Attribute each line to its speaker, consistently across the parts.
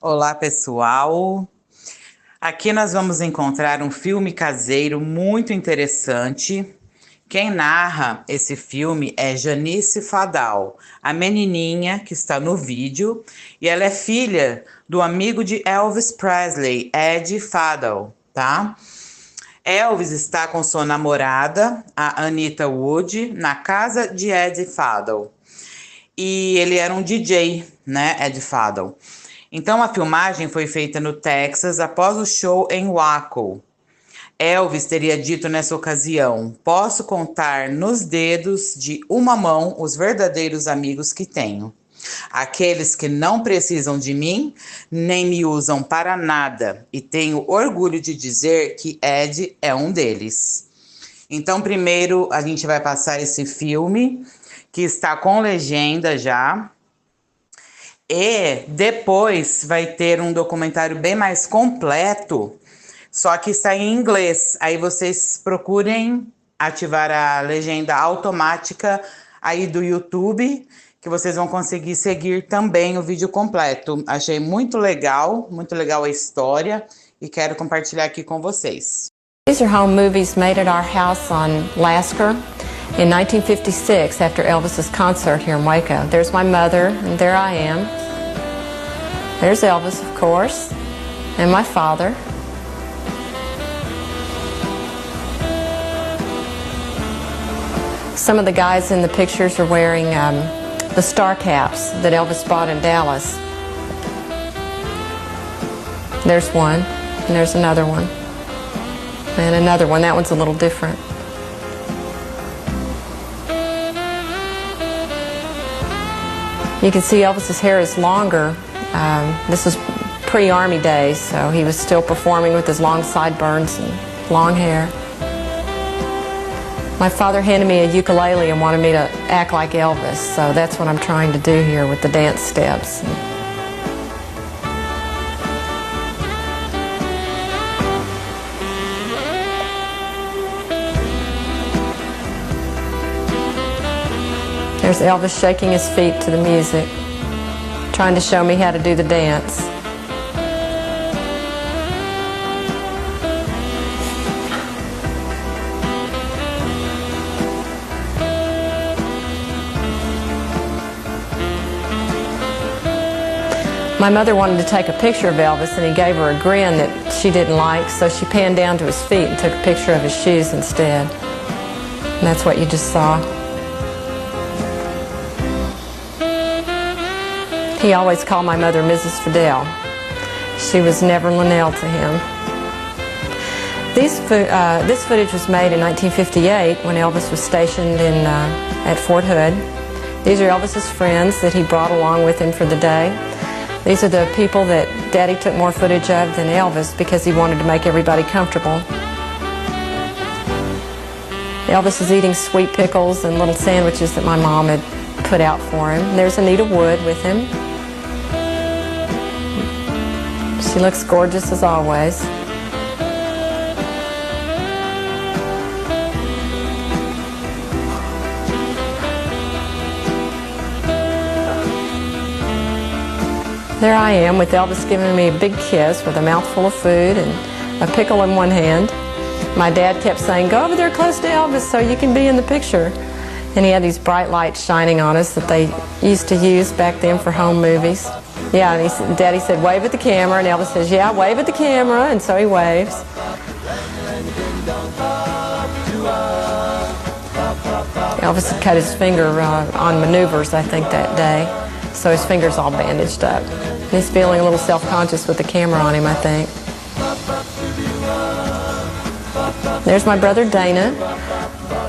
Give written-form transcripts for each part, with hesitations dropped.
Speaker 1: Olá, pessoal! Aqui nós vamos encontrar um filme caseiro muito interessante. Quem narra esse filme é Janice Fadal, a menininha que está no vídeo, e ela é filha do amigo de Elvis Presley, Ed Fadal, tá? Elvis está com sua namorada, a Anita Wood, na casa de Ed Fadal. E ele era um DJ, né, Ed Fadal. Então a filmagem foi feita no Texas após o show em Waco. Elvis teria dito nessa ocasião: "Posso contar nos dedos de uma mão os verdadeiros amigos que tenho. Aqueles que não precisam de mim, nem me usam para nada, e tenho orgulho de dizer que Ed é um deles." Então, primeiro a gente vai passar esse filme, que está com legenda já. E depois vai ter um documentário bem mais completo, só que está em inglês. Aí vocês procurem ativar a legenda automática aí do YouTube, que vocês vão conseguir seguir também o vídeo completo. Achei muito legal a história e quero compartilhar aqui com vocês.
Speaker 2: These are home movies made at our house on Lasker in 1956 after Elvis's concert here in Waco. There's my mother, and there I am. There's Elvis, of course, and my father. Some of the guys in the pictures are wearing the star caps that Elvis bought in Dallas. There's one, and there's another one, and another one. That one's a little different. You can see Elvis's hair is longer. This was pre-Army days, so he was still performing with his long sideburns and long hair. My father handed me a ukulele and wanted me to act like Elvis, so that's what I'm trying to do here with the dance steps. There's Elvis shaking his feet to the music, trying to show me how to do the dance. My mother wanted to take a picture of Elvis, and he gave her a grin that she didn't like, so she panned down to his feet and took a picture of his shoes instead. And that's what you just saw. He always called my mother Mrs. Fadal. She was never Linnell to him. This footage was made in 1958 when Elvis was stationed at Fort Hood. These are Elvis's friends that he brought along with him for the day. These are the people that Daddy took more footage of than Elvis because he wanted to make everybody comfortable. Elvis is eating sweet pickles and little sandwiches that my mom had put out for him. There's Anita Wood with him. She looks gorgeous as always. There I am with Elvis giving me a big kiss with a mouthful of food and a pickle in one hand. My dad kept saying, "Go over there close to Elvis so you can be in the picture." And he had these bright lights shining on us that they used to use back then for home movies. Yeah, and Daddy said, "Wave at the camera," and Elvis says, "Yeah, wave at the camera," and so he waves. Elvis had cut his finger on maneuvers, I think, that day, so his finger's all bandaged up. He's feeling a little self-conscious with the camera on him, I think. There's my brother Dana,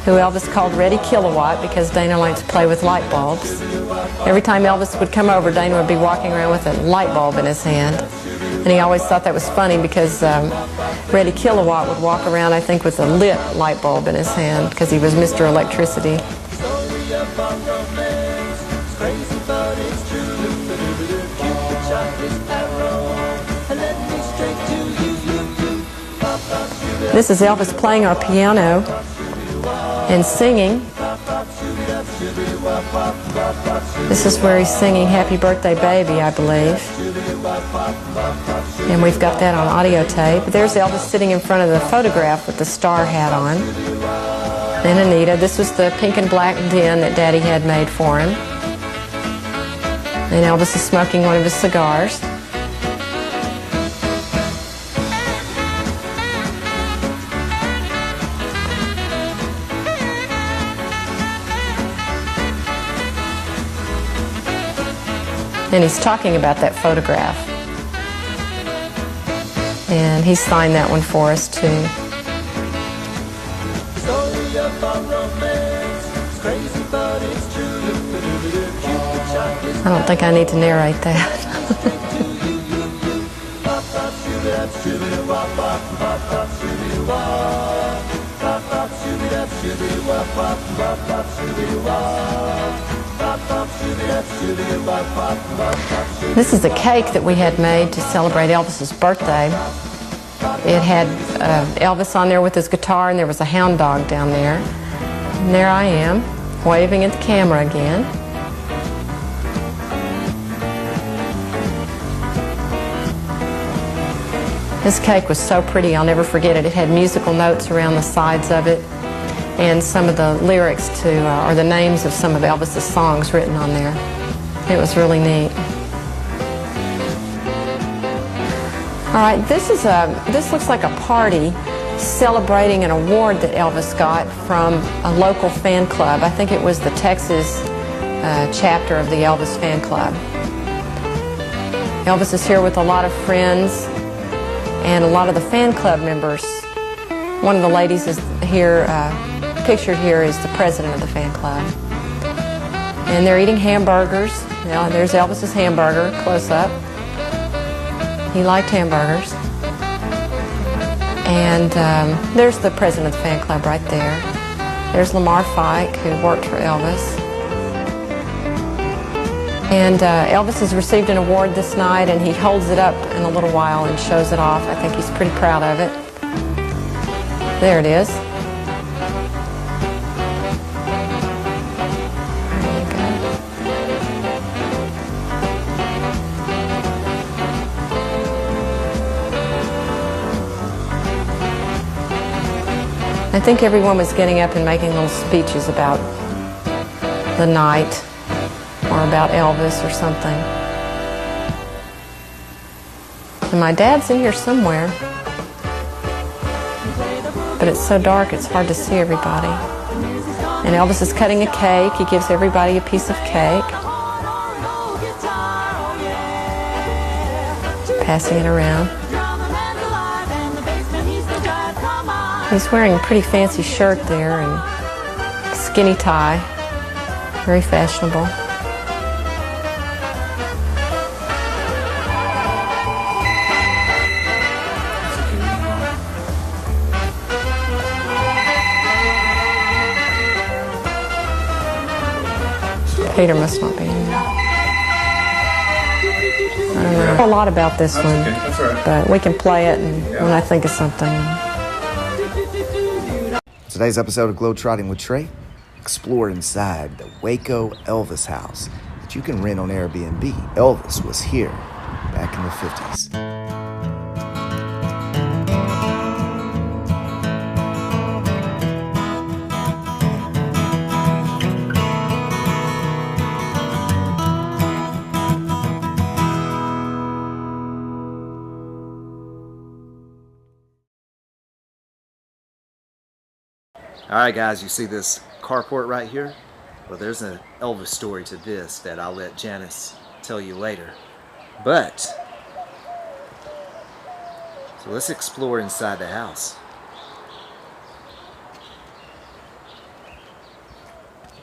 Speaker 2: who Elvis called Ready Kilowatt because Dana liked to play with light bulbs. Every time Elvis would come over, Dana would be walking around with a light bulb in his hand. And he always thought that was funny because Ready Kilowatt would walk around, I think, with a lit light bulb in his hand because he was Mr. Electricity. This is Elvis playing our piano and singing. This is where he's singing Happy Birthday Baby, I believe. And we've got that on audio tape. There's Elvis sitting in front of the photograph with the star hat on. And Anita. This was the pink and black den that Daddy had made for him. And Elvis is smoking one of his cigars. And he's talking about that photograph. And he signed that one for us too. I don't think I need to narrate that. This is a cake that we had made to celebrate Elvis's birthday. It had Elvis on there with his guitar, and there was a hound dog down there. And there I am, waving at the camera again. This cake was so pretty, I'll never forget it. It had musical notes around the sides of it, and some of the lyrics to, or the names of some of Elvis's songs written on there. It was really neat. All right, this looks like a party celebrating an award that Elvis got from a local fan club. I think it was the Texas chapter of the Elvis fan club. Elvis is here with a lot of friends and a lot of the fan club members. One of the ladies is here, pictured here is the president of the fan club. And they're eating hamburgers. Now, there's Elvis's hamburger, close up. He liked hamburgers. And there's the president of the fan club right there. There's Lamar Fike, who worked for Elvis. And Elvis has received an award this night, and he holds it up in a little while and shows it off. I think he's pretty proud of it. There it is. There you go. I think everyone was getting up and making little speeches about the night or about Elvis or something. And my dad's in here somewhere. But it's so dark it's hard to see everybody. And Elvis is cutting a cake. He gives everybody a piece of cake. Passing it around. He's wearing a pretty fancy shirt there and skinny tie. Very fashionable. Peter must not be in there. I don't know a lot about this one, but we can play it and when I think of something.
Speaker 3: Today's episode of Globetrotting with Trey, explore inside the Waco Elvis house that you can rent on Airbnb. Elvis was here back in the 50s.
Speaker 4: Alright guys, you see this carport right here? Well, there's an Elvis story to this that I'll let Janice tell you later. But, so let's explore inside the house.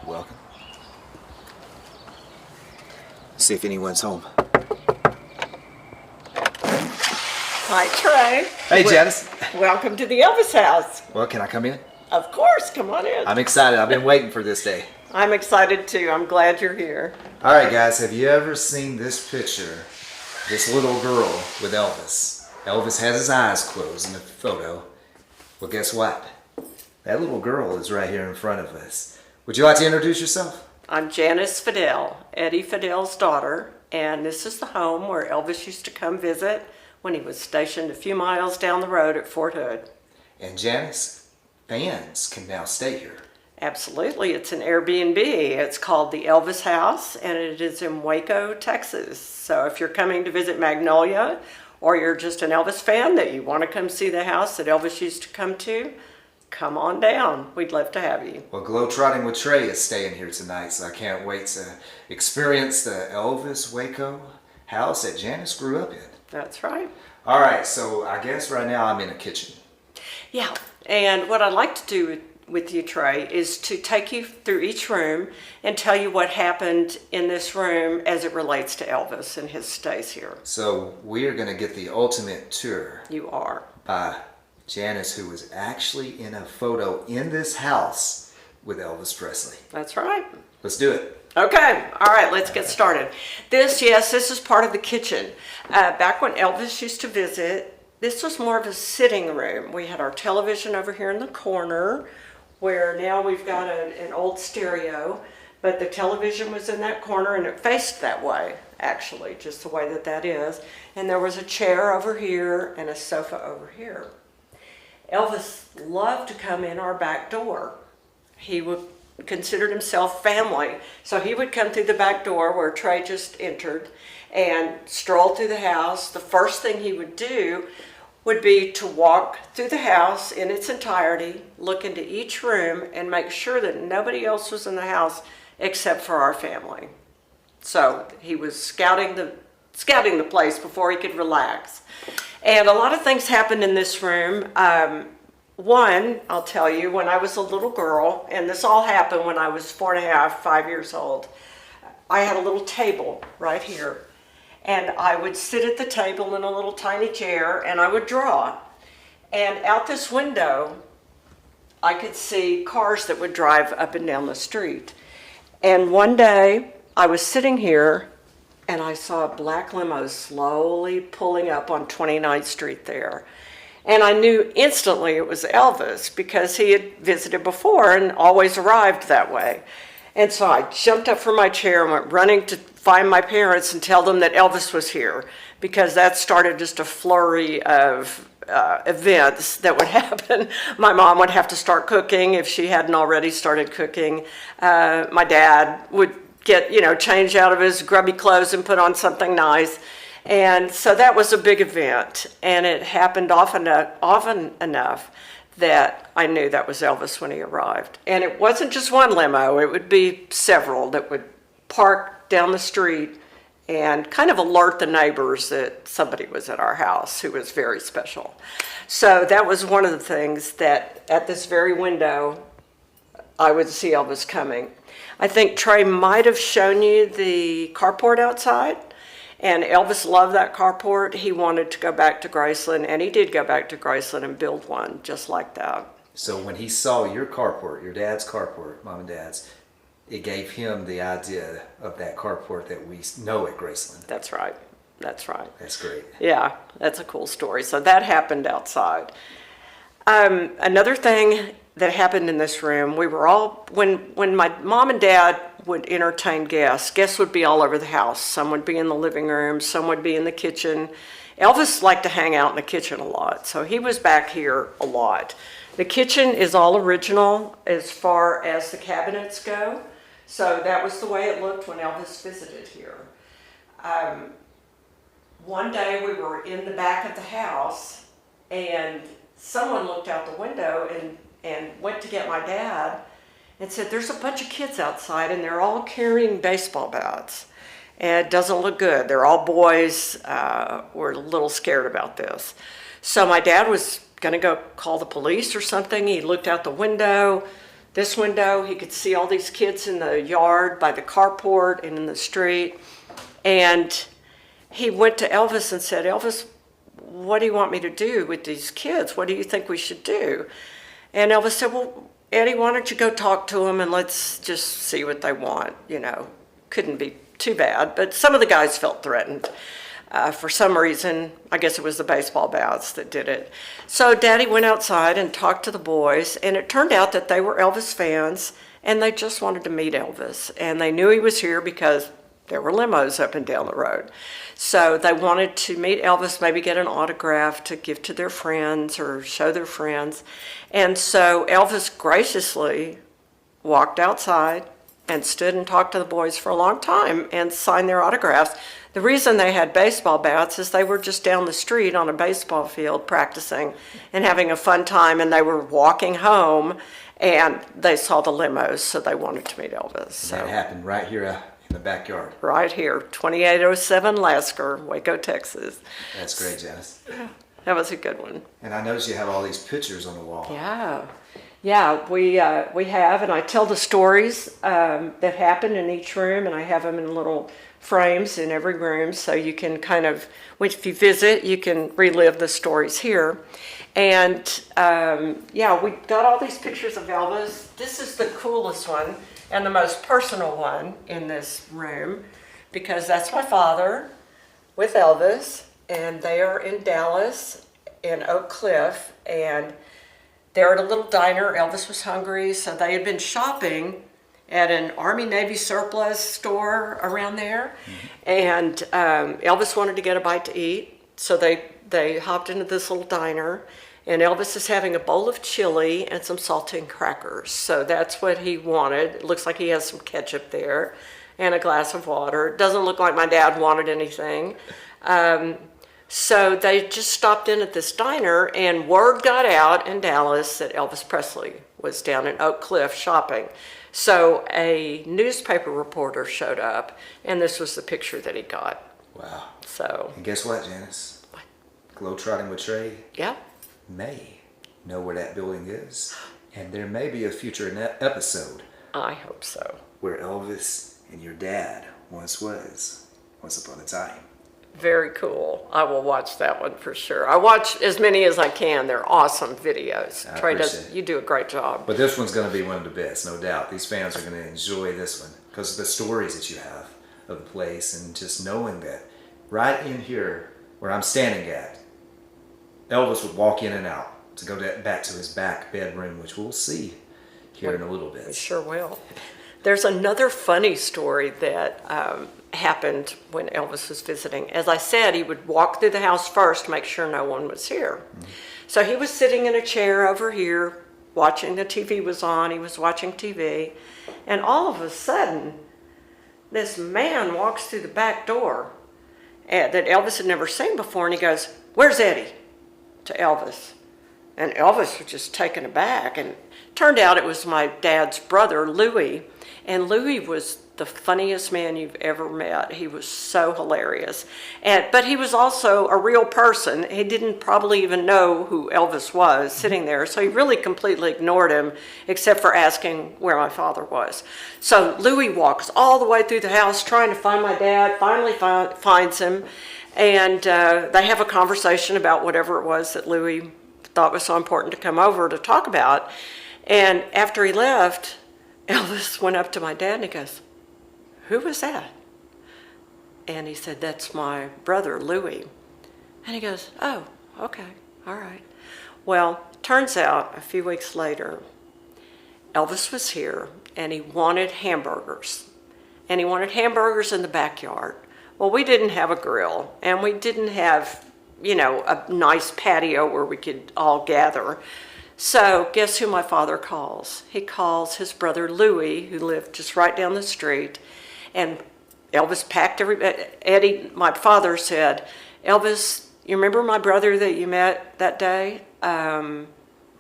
Speaker 4: Welcome. See if anyone's home.
Speaker 5: Hi, Trey.
Speaker 4: Hey, Janice.
Speaker 5: Welcome to the Elvis house.
Speaker 4: Well, can I come in?
Speaker 5: Of course, come on in.
Speaker 4: I'm excited. I've been waiting for this day.
Speaker 5: I'm excited too. I'm glad you're here.
Speaker 4: All right, guys, have you ever seen this picture? This little girl with Elvis. Elvis has his eyes closed in the photo. Well, guess what? That little girl is right here in front of us. Would you like to introduce yourself?
Speaker 5: I'm Janice Fadal, Eddie Fadal's daughter. and this is the home where Elvis used to come visit when he was stationed a few miles down the road at Fort Hood.
Speaker 4: And Janice, fans can now stay here.
Speaker 5: Absolutely. It's an Airbnb. It's called the Elvis House, and it is in Waco, Texas. So if you're coming to visit Magnolia, or you're just an Elvis fan that you want to come see the house that Elvis used to come to, come on down. We'd love to have you.
Speaker 4: Well, Globetrotting with Trey is staying here tonight, so I can't wait to experience the Elvis Waco house that Janice grew up in.
Speaker 5: That's right.
Speaker 4: All right, so I guess right now I'm in a kitchen.
Speaker 5: Yeah, and what I'd like to do with you, Trey, is to take you through each room and tell you what happened in this room as it relates to Elvis and his stays here.
Speaker 4: So we are going to get the ultimate tour.
Speaker 5: You are.
Speaker 4: By Janice, who was actually in a photo in this house with Elvis Presley.
Speaker 5: That's right.
Speaker 4: Let's do it.
Speaker 5: Okay, all right, let's get started. This is part of the kitchen. Back when Elvis used to visit, this was more of a sitting room. We had our television over here in the corner, where now we've got an old stereo, but the television was in that corner and it faced that way, actually, just the way that is. And there was a chair over here and a sofa over here. Elvis loved to come in our back door. He considered himself family, so he would come through the back door where Trey just entered and stroll through the house. The first thing he would do would be to walk through the house in its entirety, look into each room, and make sure that nobody else was in the house except for our family. So he was scouting the place before he could relax. And a lot of things happened in this room. One, I'll tell you, when I was a little girl, and this all happened when I was 4.5, 5 years old, I had a little table right here. And I would sit at the table in a little tiny chair and I would draw. And out this window, I could see cars that would drive up and down the street. And one day I was sitting here and I saw a black limo slowly pulling up on 29th Street there. And I knew instantly it was Elvis because he had visited before and always arrived that way. And so I jumped up from my chair and went running to find my parents and tell them that Elvis was here, because that started just a flurry of events that would happen. My mom would have to start cooking if she hadn't already started cooking. My dad would get, change out of his grubby clothes and put on something nice. And so that was a big event, and it happened often enough that I knew that was Elvis when he arrived. And it wasn't just one limo, it would be several that would park down the street and kind of alert the neighbors that somebody was at our house who was very special. So that was one of the things that at this very window, I would see Elvis coming. I think Trey might have shown you the carport outside. And Elvis loved that carport. He wanted to go back to Graceland, and he did go back to Graceland and build one just like that.
Speaker 4: So when he saw your carport, your dad's carport, mom and dad's, it gave him the idea of that carport that we know at Graceland.
Speaker 5: That's right. That's right.
Speaker 4: That's great.
Speaker 5: Yeah, that's a cool story. So that happened outside. Another thing that happened in this room, we were all, when my mom and dad would entertain guests would be all over the house. Some would be in the living room, some would be in the kitchen. Elvis liked to hang out in the kitchen a lot, so he was back here a lot. The kitchen is all original as far as the cabinets go, so that was the way it looked when Elvis visited here. One day we were in the back of the house, and someone looked out the window and went to get my dad and said, "There's a bunch of kids outside and they're all carrying baseball bats. And it doesn't look good. They're all boys. We're a little scared about this." So my dad was going to go call the police or something. He looked out the window. This window, he could see all these kids in the yard by the carport and in the street. And he went to Elvis and said, "Elvis, what do you want me to do with these kids? What do you think we should do?" And Elvis said, "Well, Eddie, why don't you go talk to them and let's just see what they want." Couldn't be too bad, but some of the guys felt threatened. For some reason, I guess it was the baseball bats that did it. So Daddy went outside and talked to the boys, and it turned out that they were Elvis fans, and they just wanted to meet Elvis. And they knew he was here because there were limos up and down the road. So they wanted to meet Elvis, maybe get an autograph to give to their friends or show their friends. And so Elvis graciously walked outside and stood and talked to the boys for a long time and signed their autographs. The reason they had baseball bats is they were just down the street on a baseball field practicing and having a fun time, and they were walking home and they saw the limos, so they wanted to meet Elvis. So
Speaker 4: that happened right here in the backyard.
Speaker 5: right here, 2807 Lasker, Waco, Texas.
Speaker 4: That's great, Janice.
Speaker 5: That was a good one.
Speaker 4: And I noticed you have all these pictures on the wall.
Speaker 5: Yeah, we have, and I tell the stories that happen in each room, and I have them in little frames in every room, so you can kind of, if you visit, you can relive the stories here. And we got all these pictures of Elvis. This is the coolest one and the most personal one in this room, because that's my father with Elvis, and they are in Dallas, in Oak Cliff, and they're at a little diner. Elvis was hungry, so they had been shopping at an Army-Navy surplus store around there. And Elvis wanted to get a bite to eat, so they hopped into this little diner, and Elvis is having a bowl of chili and some saltine crackers. So that's what he wanted. It looks like he has some ketchup there and a glass of water. It doesn't look like my dad wanted anything. So they just stopped in at this diner, and word got out in Dallas that Elvis Presley was down in Oak Cliff shopping. So a newspaper reporter showed up, and this was the picture that he got.
Speaker 4: Wow.
Speaker 5: So.
Speaker 4: And guess what, Janice? Globetrotting with Trey
Speaker 5: Yeah.
Speaker 4: may know where that building is, and there may be a future episode
Speaker 5: I hope so.
Speaker 4: where Elvis and your dad once upon a time.
Speaker 5: Very cool. I will watch that one for sure. I watch as many as I can. They're awesome videos. Trey you do a great job.
Speaker 4: But this one's going to be one of the best, no doubt. These fans are going to enjoy this one because of the stories that you have of the place, and just knowing that right in here where I'm standing at, Elvis would walk in and out to go back to his back bedroom, which we'll see here in a little bit.
Speaker 5: We sure will. There's another funny story that happened when Elvis was visiting. As I said, he would walk through the house first to make sure no one was here. So he was sitting in a chair over here, watching the TV was on. He was watching TV. And all of a sudden, this man walks through the back door that Elvis had never seen before, and he goes, "Where's Eddie?" to Elvis. And Elvis was just taken aback, and it turned out it was my dad's brother, Louis. And Louis was the funniest man you've ever met. He was so hilarious. But he was also a real person. He didn't probably even know who Elvis was sitting there, so he really completely ignored him, except for asking where my father was. So Louis walks all the way through the house trying to find my dad, finally finds him, and they have a conversation about whatever it was that Louis thought was so important to come over to talk about. And after he left, Elvis went up to my dad and he goes, "Who was that?" And he said, "That's my brother, Louis." And he goes, "Oh, okay, all right." Well, turns out a few weeks later, Elvis was here and he wanted hamburgers. And he wanted hamburgers in the backyard. Well, we didn't have a grill, and we didn't have, a nice patio where we could all gather. So guess who my father calls? He calls his brother Louis, who lived just right down the street. And Elvis packed Eddie, my father said, "Elvis, you remember my brother that you met that day?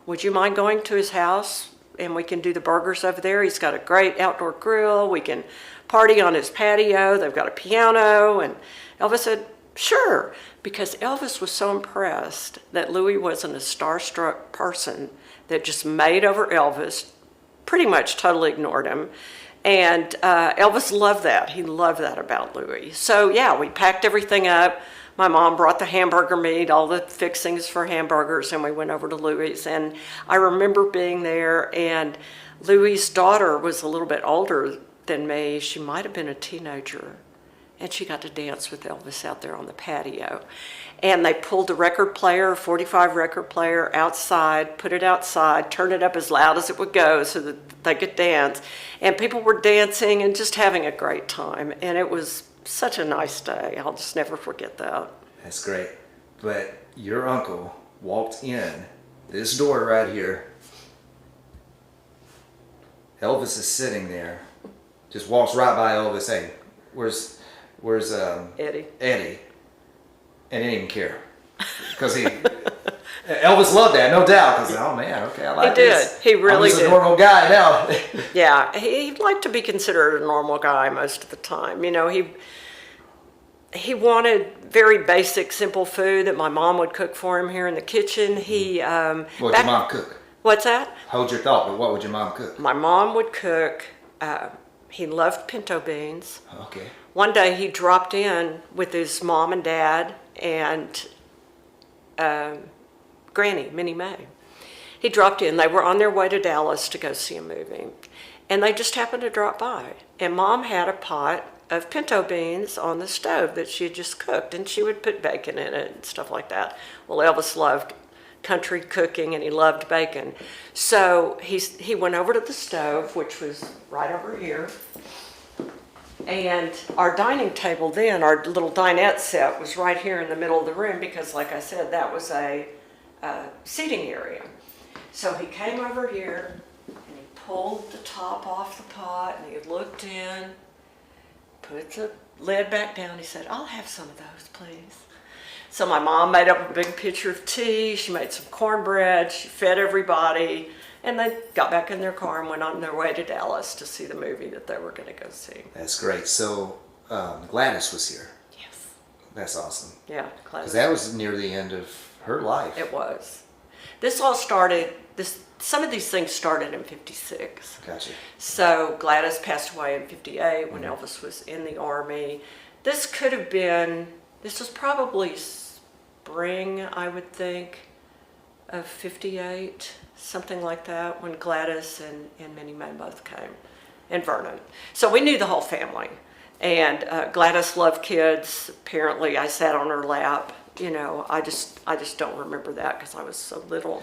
Speaker 5: Would you mind going to his house and we can do the burgers over there? He's got a great outdoor grill. We can party on his patio. They've got a piano." And Elvis said, "Sure," because Elvis was so impressed that Louis wasn't a starstruck person that just made over Elvis, pretty much totally ignored him. And Elvis loved that. He loved that about Louis. So yeah, we packed everything up. My mom brought the hamburger meat, all the fixings for hamburgers, and we went over to Louis. And I remember being there, and Louis' daughter was a little bit older than me. She might have been a teenager. And she got to dance with Elvis out there on the patio. And they pulled the record player, 45 record player, outside, put it outside, turned it up as loud as it would go so that they could dance. And people were dancing and just having a great time. And it was such a nice day. I'll just never forget that.
Speaker 4: That's great. But your uncle walked in this door right here. Elvis is sitting there. Just walks right by Elvis. Hey, where's
Speaker 5: Eddie?
Speaker 4: Eddie. And he didn't even care. Because Elvis loved that, no doubt. Because, oh man, okay, I like this.
Speaker 5: He really
Speaker 4: I'm just
Speaker 5: did.
Speaker 4: a normal guy now.
Speaker 5: Yeah, he'd like to be considered a normal guy most of the time. You know, he wanted very basic, simple food that my mom would cook for him here in the kitchen.
Speaker 4: What would your mom cook?
Speaker 5: What's that?
Speaker 4: Hold your thought, but what would your mom cook?
Speaker 5: My mom would cook. He loved pinto beans.
Speaker 4: Okay.
Speaker 5: One day he dropped in with his mom and dad and Granny, Minnie Mae. He dropped in. They were on their way to Dallas to go see a movie. And they just happened to drop by. And Mom had a pot of pinto beans on the stove that she had just cooked. And she would put bacon in it and stuff like that. Well, Elvis loved country cooking and he loved bacon. So he went over to the stove, which was right over here. And our dining table then, our little dinette set, was right here in the middle of the room because, like I said, that was a seating area. So he came over here and he pulled the top off the pot and he looked in, put the lid back down. He said, "I'll have some of those, please." So my mom made up a big pitcher of tea. She made some cornbread. She fed everybody. And they got back in their car and went on their way to Dallas to see the movie that they were going to go see.
Speaker 4: That's great. So Gladys was here.
Speaker 5: Yes.
Speaker 4: That's awesome.
Speaker 5: Yeah,
Speaker 4: Because that was near the end of her life.
Speaker 5: It was. This all started, some of these things started in 56.
Speaker 4: Gotcha.
Speaker 5: So Gladys passed away in 58 when Elvis was in the Army. This was probably spring, I would think, of 58. Something like that, when Gladys and Minnie Mae both came, and Vernon. So we knew the whole family. And Gladys loved kids. Apparently I sat on her lap. You know, I just don't remember that because I was so little.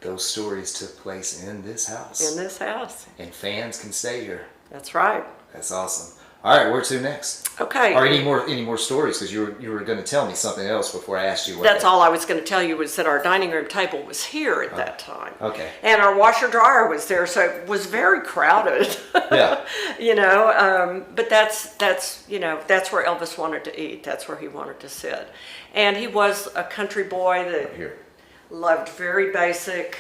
Speaker 4: Those stories took place in this house.
Speaker 5: In this house.
Speaker 4: And fans can stay here.
Speaker 5: That's right.
Speaker 4: That's awesome. All right, where to next?
Speaker 5: Okay.
Speaker 4: Or any more stories? Because you were going to tell me something else before I asked you.
Speaker 5: That's all I was going to tell you was that our dining room table was here at that time.
Speaker 4: Okay.
Speaker 5: And our washer dryer was there, so it was very crowded.
Speaker 4: Yeah.
Speaker 5: You know, but that's where Elvis wanted to eat. That's where he wanted to sit. And he was a country boy that loved very basic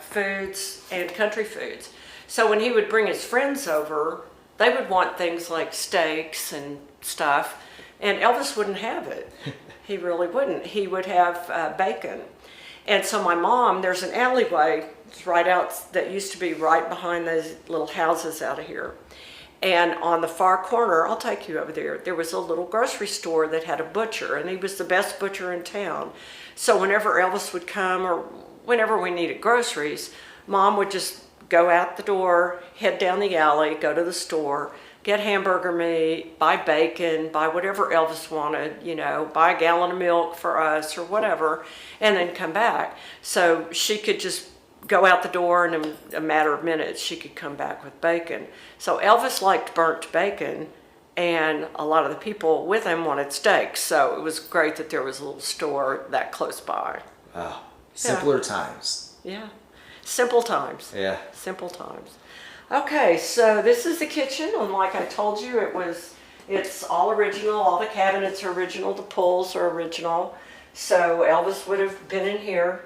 Speaker 5: foods and country foods. So when he would bring his friends over, they would want things like steaks and stuff, and Elvis wouldn't have it. He really wouldn't. He would have bacon. And so my mom, there's an alleyway right out that used to be right behind those little houses out of here. And on the far corner, I'll take you over there, there was a little grocery store that had a butcher, and he was the best butcher in town. So whenever Elvis would come or whenever we needed groceries, Mom would just go out the door, head down the alley, go to the store, get hamburger meat, buy bacon, buy whatever Elvis wanted, you know, buy a gallon of milk for us or whatever, and then come back. So she could just go out the door and in a matter of minutes she could come back with bacon. So Elvis liked burnt bacon, and a lot of the people with him wanted steaks. So it was great that there was a little store that close by.
Speaker 4: Wow. Simpler times.
Speaker 5: Yeah. Simple times.
Speaker 4: Yeah.
Speaker 5: Simple times. Okay, so this is the kitchen, and like I told you, it's all original. All the cabinets are original. The pulls are original. So Elvis would have been in here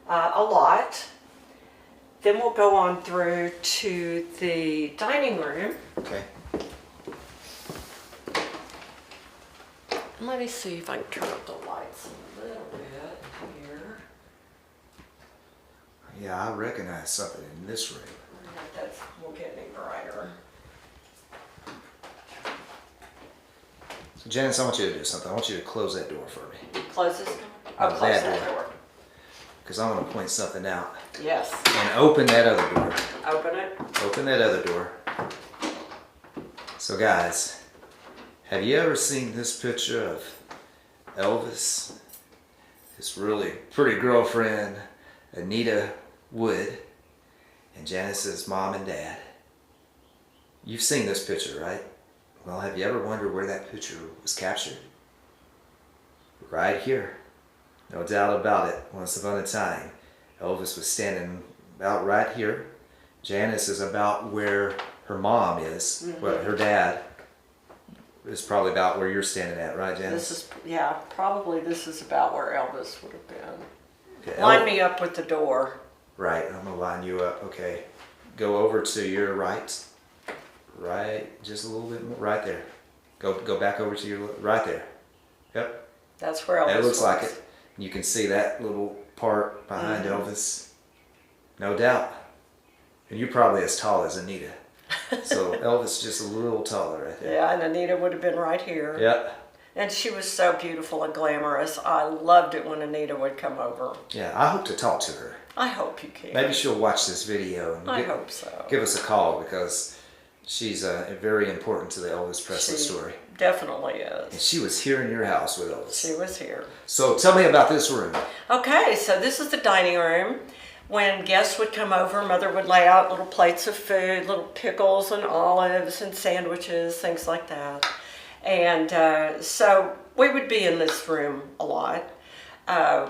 Speaker 5: a lot. Then we'll go on through to the dining room.
Speaker 4: Okay.
Speaker 5: Let me see if I can turn up the lights a little bit here.
Speaker 4: Yeah, I recognize something in this room.
Speaker 5: That won't get any brighter.
Speaker 4: So Janice, I want you to do something. I want you to close that door for me.
Speaker 5: Close this door? Oh, close that door.
Speaker 4: Because I want to point something out.
Speaker 5: Yes.
Speaker 4: And open that other door.
Speaker 5: Open it.
Speaker 4: Open that other door. So guys, have you ever seen this picture of Elvis, his really pretty girlfriend, Anita Wood, and Janice's mom and dad? You've seen this picture, right? Well, have you ever wondered where that picture was captured? Right here. No doubt about it. Once upon a time, Elvis was standing about right here. Janice is about where her mom is. Well, her dad is probably about where you're standing at, right, Janice?
Speaker 5: This is, yeah, probably this is about where Elvis would have been.
Speaker 4: Okay,
Speaker 5: Line me up with the door.
Speaker 4: Right, I'm gonna line you up. Okay, go over to your right. Right, just a little bit more. Right there. Go back over to your right there. Yep.
Speaker 5: That's where Elvis
Speaker 4: That looks
Speaker 5: was.
Speaker 4: like it. You can see that little part behind Elvis. No doubt. And you're probably as tall as Anita. So Elvis just a little taller right there.
Speaker 5: Yeah, and Anita would have been right here.
Speaker 4: Yep.
Speaker 5: And she was so beautiful and glamorous. I loved it when Anita would come over.
Speaker 4: Yeah, I hope to talk to her.
Speaker 5: I hope you can.
Speaker 4: Maybe she'll watch this video and
Speaker 5: I hope so.
Speaker 4: give us a call because she's very important to the Elvis Presley story.
Speaker 5: Definitely
Speaker 4: And
Speaker 5: is.
Speaker 4: she was here in your house with Elvis.
Speaker 5: She was here.
Speaker 4: So tell me about this room.
Speaker 5: Okay, so this is the dining room. When guests would come over, Mother would lay out little plates of food, little pickles and olives and sandwiches, things like that. And so we would be in this room a lot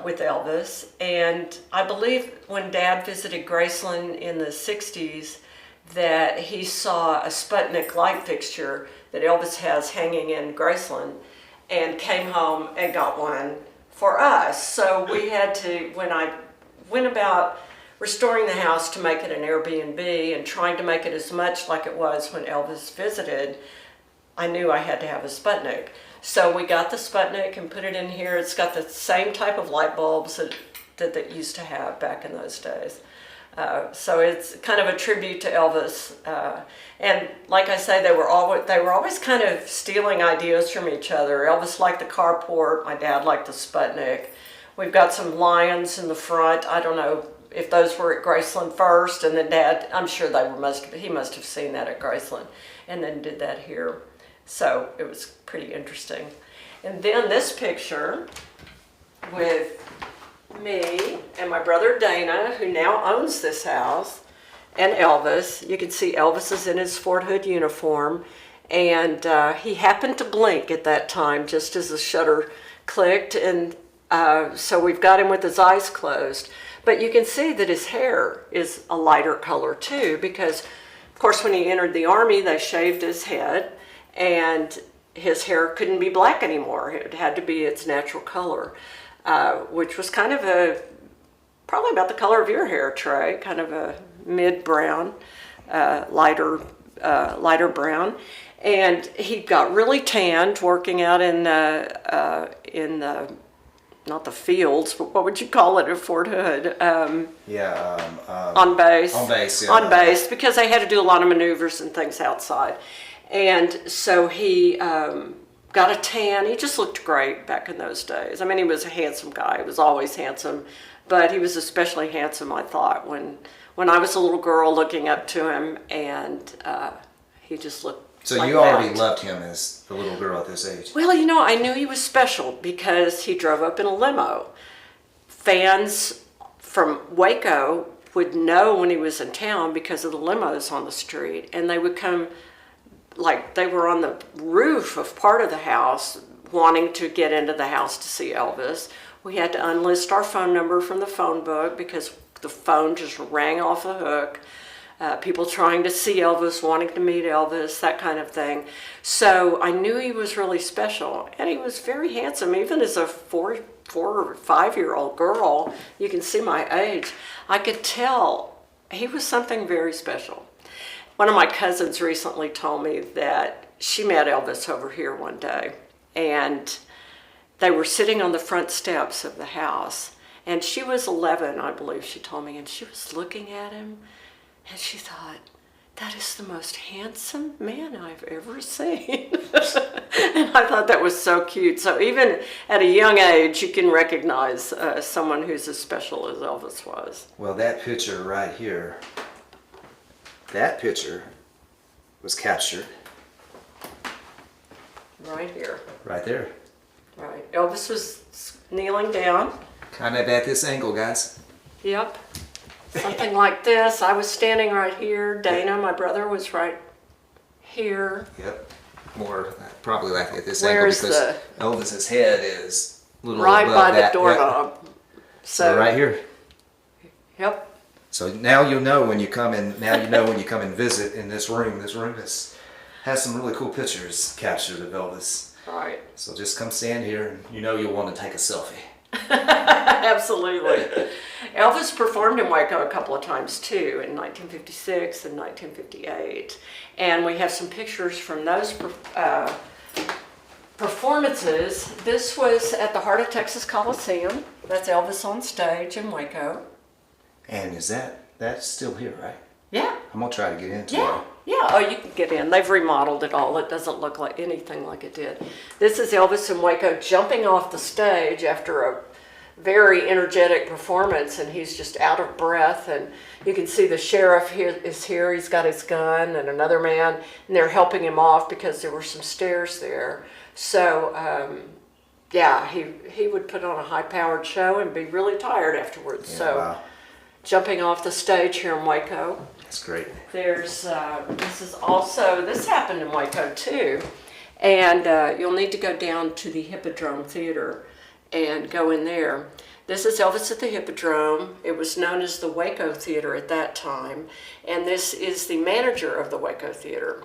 Speaker 5: with Elvis. And I believe when Dad visited Graceland in the 60s, that he saw a Sputnik light fixture that Elvis has hanging in Graceland and came home and got one for us. So we had to, when I went about restoring the house to make it an Airbnb and trying to make it as much like it was when Elvis visited, I knew I had to have a Sputnik. So we got the Sputnik and put it in here. It's got the same type of light bulbs that they used to have back in those days. So it's kind of a tribute to Elvis. And like I say, they were always kind of stealing ideas from each other. Elvis liked the carport. My dad liked the Sputnik. We've got some lions in the front. I don't know if those were at Graceland first, and then Dad, I'm sure he must have seen that at Graceland and then did that here. So it was pretty interesting. And then this picture with me and my brother Dana, who now owns this house, and Elvis. You can see Elvis is in his Fort Hood uniform, and he happened to blink at that time just as the shutter clicked, and so we've got him with his eyes closed. But you can see that his hair is a lighter color too, because of course when he entered the Army they shaved his head and his hair couldn't be black anymore. It had to be its natural color, which was kind of probably about the color of your hair, Trey, kind of a mid-brown, lighter brown. And he got really tanned working out in the not the fields, but what would you call it at Fort Hood? On base.
Speaker 4: On base, yeah.
Speaker 5: On base, because they had to do a lot of maneuvers and things outside. And so he got a tan. He just looked great back in those days. I mean, he was a handsome guy. He was always handsome, but he was especially handsome, I thought, when I was a little girl looking up to him, and he just looked
Speaker 4: So
Speaker 5: like
Speaker 4: you already
Speaker 5: that.
Speaker 4: loved him as the little girl at this age.
Speaker 5: Well, you know, I knew he was special because he drove up in a limo. Fans from Waco would know when he was in town because of the limos on the street, and they would come, like they were on the roof of part of the house wanting to get into the house to see Elvis. We had to unlist our phone number from the phone book because the phone just rang off the hook. People trying to see Elvis, wanting to meet Elvis, that kind of thing. So I knew he was really special, and he was very handsome. Even as a four or 5-year-old girl, you can see my age, I could tell he was something very special. One of my cousins recently told me that she met Elvis over here one day, and they were sitting on the front steps of the house, and she was 11, I believe she told me, and she was looking at him. And she thought, that is the most handsome man I've ever seen. And I thought that was so cute. So even at a young age, you can recognize someone who's as special as Elvis was.
Speaker 4: Well, that picture right here, that picture was captured.
Speaker 5: Right here.
Speaker 4: Right there.
Speaker 5: Right. Elvis was kneeling down.
Speaker 4: Kind of at this angle, guys.
Speaker 5: Yep. Something like this. I was standing right here. Dana, my brother, was right here.
Speaker 4: Yep. more probably like at this
Speaker 5: Where's
Speaker 4: angle because Elvis's head is a little
Speaker 5: right
Speaker 4: above
Speaker 5: by the
Speaker 4: that.
Speaker 5: doorknob.
Speaker 4: Yep.
Speaker 5: So
Speaker 4: So right here.
Speaker 5: Yep.
Speaker 4: So now you'll know when you come in. Now you know when you come and visit in this room. This room has some really cool pictures captured of Elvis.
Speaker 5: Right.
Speaker 4: So just come stand here, and you know you'll want to take a selfie.
Speaker 5: Absolutely. Elvis performed in Waco a couple of times too, in 1956 and 1958. And we have some pictures from those performances. This was at the Heart of Texas Coliseum. That's Elvis on stage in Waco.
Speaker 4: And is that's still here, right?
Speaker 5: Yeah.
Speaker 4: I'm gonna try to get into
Speaker 5: Yeah.
Speaker 4: it.
Speaker 5: Yeah, oh, you can get in. They've remodeled it all. It doesn't look like anything like it did. This is Elvis in Waco jumping off the stage after a very energetic performance, and he's just out of breath. And you can see the sheriff is here. He's got his gun, and another man, and they're helping him off because there were some stairs there. So, yeah, he would put on a high-powered show and be really tired afterwards.
Speaker 4: Yeah,
Speaker 5: so,
Speaker 4: wow.
Speaker 5: Jumping off the stage here in Waco.
Speaker 4: That's great.
Speaker 5: There's, this happened in Waco too, and you'll need to go down to the Hippodrome Theater and go in there. This is Elvis at the Hippodrome. It was known as the Waco Theater at that time, and this is the manager of the Waco Theater.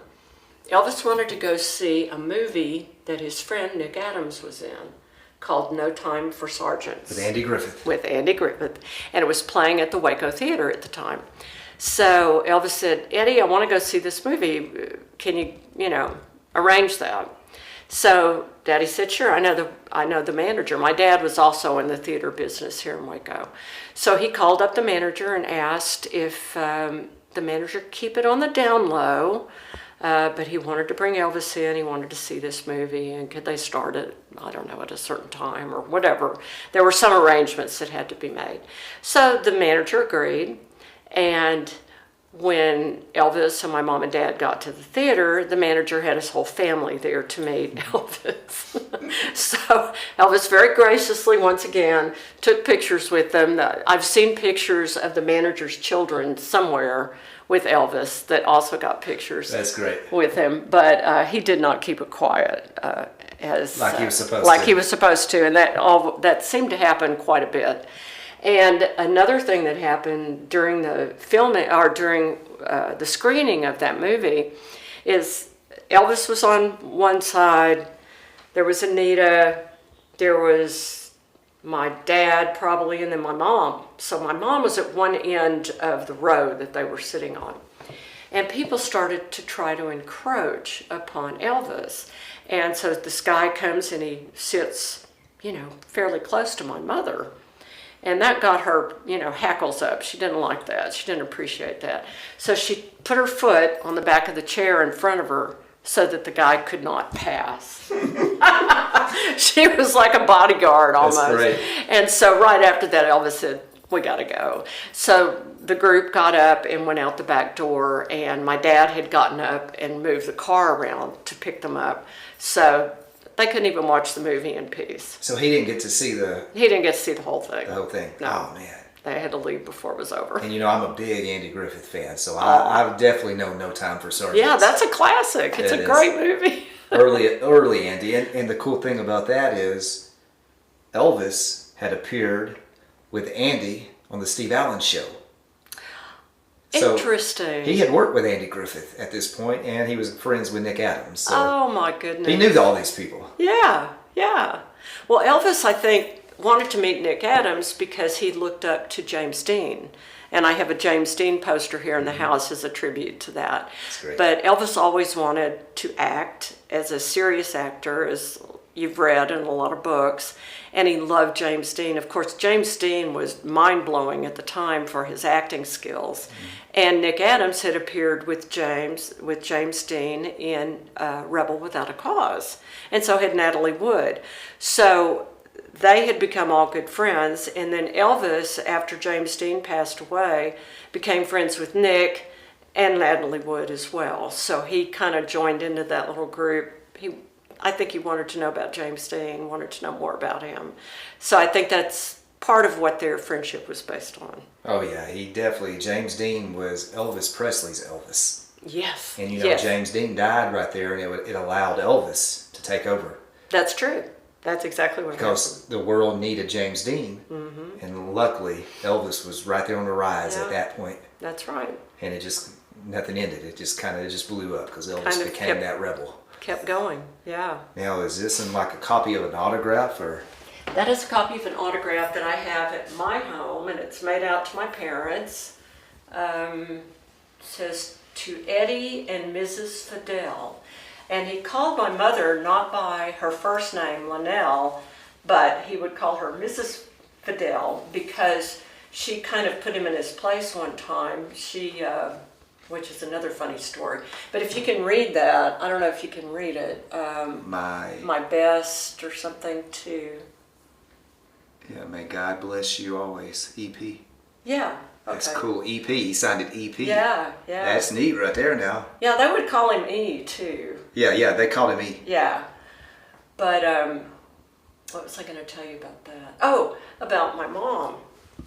Speaker 5: Elvis wanted to go see a movie that his friend Nick Adams was in, called No Time for Sergeants.
Speaker 4: With Andy Griffith.
Speaker 5: With Andy Griffith. And it was playing at the Waco Theater at the time. So Elvis said, Eddie, I want to go see this movie. Can you, arrange that? So Daddy said, sure, I know the manager. My dad was also in the theater business here in Waco. So he called up the manager and asked if the manager could keep it on the down low. But he wanted to bring Elvis in. He wanted to see this movie, and could they start it, I don't know, at a certain time or whatever. There were some arrangements that had to be made. So the manager agreed, and when Elvis and my mom and dad got to the theater, the manager had his whole family there to meet Elvis. So Elvis very graciously, once again, took pictures with them. I've seen pictures of the manager's children somewhere with Elvis that also got pictures.
Speaker 4: That's great.
Speaker 5: With him, but he did not keep it quiet as
Speaker 4: Like he was supposed
Speaker 5: like
Speaker 4: to.
Speaker 5: he was supposed to, and that seemed to happen quite a bit. And another thing that happened during the filming or during the screening of that movie is Elvis was on one side, there was Anita, there was my dad probably, and then my mom. So my mom was at one end of the row that they were sitting on. And people started to try to encroach upon Elvis. And so this guy comes and he sits, fairly close to my mother. And that got her, hackles up. She didn't like that. She didn't appreciate that. So she put her foot on the back of the chair in front of her so that the guy could not pass. She was like a bodyguard almost.
Speaker 4: That's great.
Speaker 5: And so right after that, Elvis said, we got to go. So the group got up and went out the back door, and my dad had gotten up and moved the car around to pick them up. So they couldn't even watch the movie in peace.
Speaker 4: So he didn't get to see
Speaker 5: He didn't get to see the whole thing.
Speaker 4: the whole thing.
Speaker 5: No.
Speaker 4: Oh man.
Speaker 5: They had to leave before it was over.
Speaker 4: And I'm a big Andy Griffith fan, so I definitely know No Time for Sergeants.
Speaker 5: Yeah, that's a classic. It's
Speaker 4: It
Speaker 5: a
Speaker 4: is.
Speaker 5: great movie.
Speaker 4: early Andy, and the cool thing about that is Elvis had appeared with Andy on the Steve Allen Show. So
Speaker 5: Interesting.
Speaker 4: he had worked with Andy Griffith at this point, and he was friends with Nick Adams. So
Speaker 5: Oh my goodness.
Speaker 4: he knew all these people.
Speaker 5: Yeah. Well, Elvis, I think, wanted to meet Nick Adams because he looked up to James Dean. And I have a James Dean poster here in the house as a tribute to that.
Speaker 4: That's great.
Speaker 5: But Elvis always wanted to act as a serious actor, as you've read in a lot of books. And he loved James Dean. Of course, James Dean was mind-blowing at the time for his acting skills. And Nick Adams had appeared with James Dean in Rebel Without a Cause. And so had Natalie Wood. So they had become all good friends, and then Elvis, after James Dean passed away, became friends with Nick and Natalie Wood as well. So he kind of joined into that little group. I think he wanted to know about James Dean, wanted to know more about him. So I think that's part of what their friendship was based on.
Speaker 4: Oh yeah, James Dean was Elvis Presley's Elvis.
Speaker 5: Yes.
Speaker 4: And
Speaker 5: yes.
Speaker 4: James Dean died right there, and it allowed Elvis to take over.
Speaker 5: That's true. That's exactly what happened.
Speaker 4: Because the world needed James Dean, and luckily Elvis was right there on the rise at that point.
Speaker 5: That's right.
Speaker 4: And nothing ended. It just blew up because Elvis
Speaker 5: Kind of
Speaker 4: became that rebel.
Speaker 5: Kept going, yeah.
Speaker 4: Now, is this like a copy of an autograph, or?
Speaker 5: That is a copy of an autograph that I have at my home, and it's made out to my parents. It says, to Eddie and Mrs. Fadal. And he called my mother not by her first name, Linnell, but he would call her Mrs. Fadal because she kind of put him in his place one time. Which is another funny story. But if you can read that, I don't know if you can read it. My best or something to.
Speaker 4: Yeah, may God bless you always. EP.
Speaker 5: Yeah. Okay.
Speaker 4: That's cool. EP. He signed it EP.
Speaker 5: Yeah, yeah.
Speaker 4: That's neat right there now.
Speaker 5: Yeah, they would call him E too.
Speaker 4: Yeah, they called him E.
Speaker 5: Yeah. But what was I going to tell you about that? Oh, about my mom.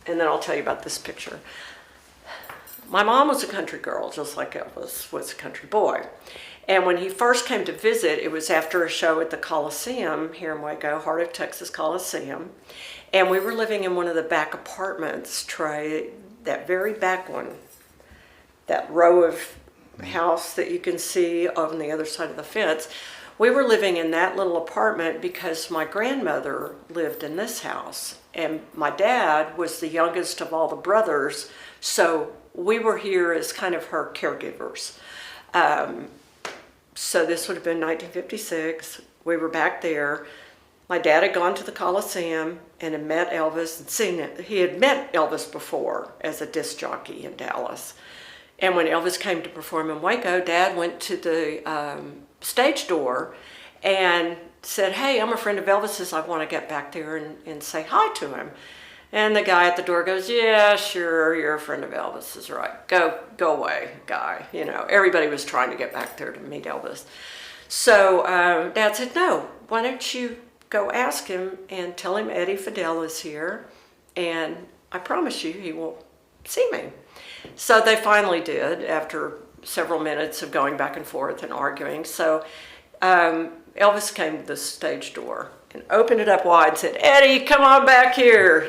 Speaker 5: And then I'll tell you about this picture. My mom was a country girl, just like Elvis was a country boy. And when he first came to visit, it was after a show at the Coliseum here in Waco, Heart of Texas Coliseum. And we were living in one of the back apartments, Trey, that very back one, that row of house that you can see on the other side of the fence. We were living in that little apartment because my grandmother lived in this house. And my dad was the youngest of all the brothers, so we were here as kind of her caregivers. So this would have been 1956. We were back there. My dad had gone to the Coliseum and had met Elvis and seen it. He had met Elvis before as a disc jockey in Dallas. And when Elvis came to perform in Waco, Dad went to the stage door and said, "Hey, I'm a friend of Elvis's. I want to get back there and say hi to him." And the guy at the door goes, "Yeah, sure, you're a friend of Elvis's, right? Go away, guy." Everybody was trying to get back there to meet Elvis. So Dad said, "No, why don't you go ask him and tell him Eddie Fadal is here, and I promise you he will see me." So they finally did after several minutes of going back and forth and arguing. So Elvis came to the stage door and opened it up wide and said, "Eddie, come on back here,"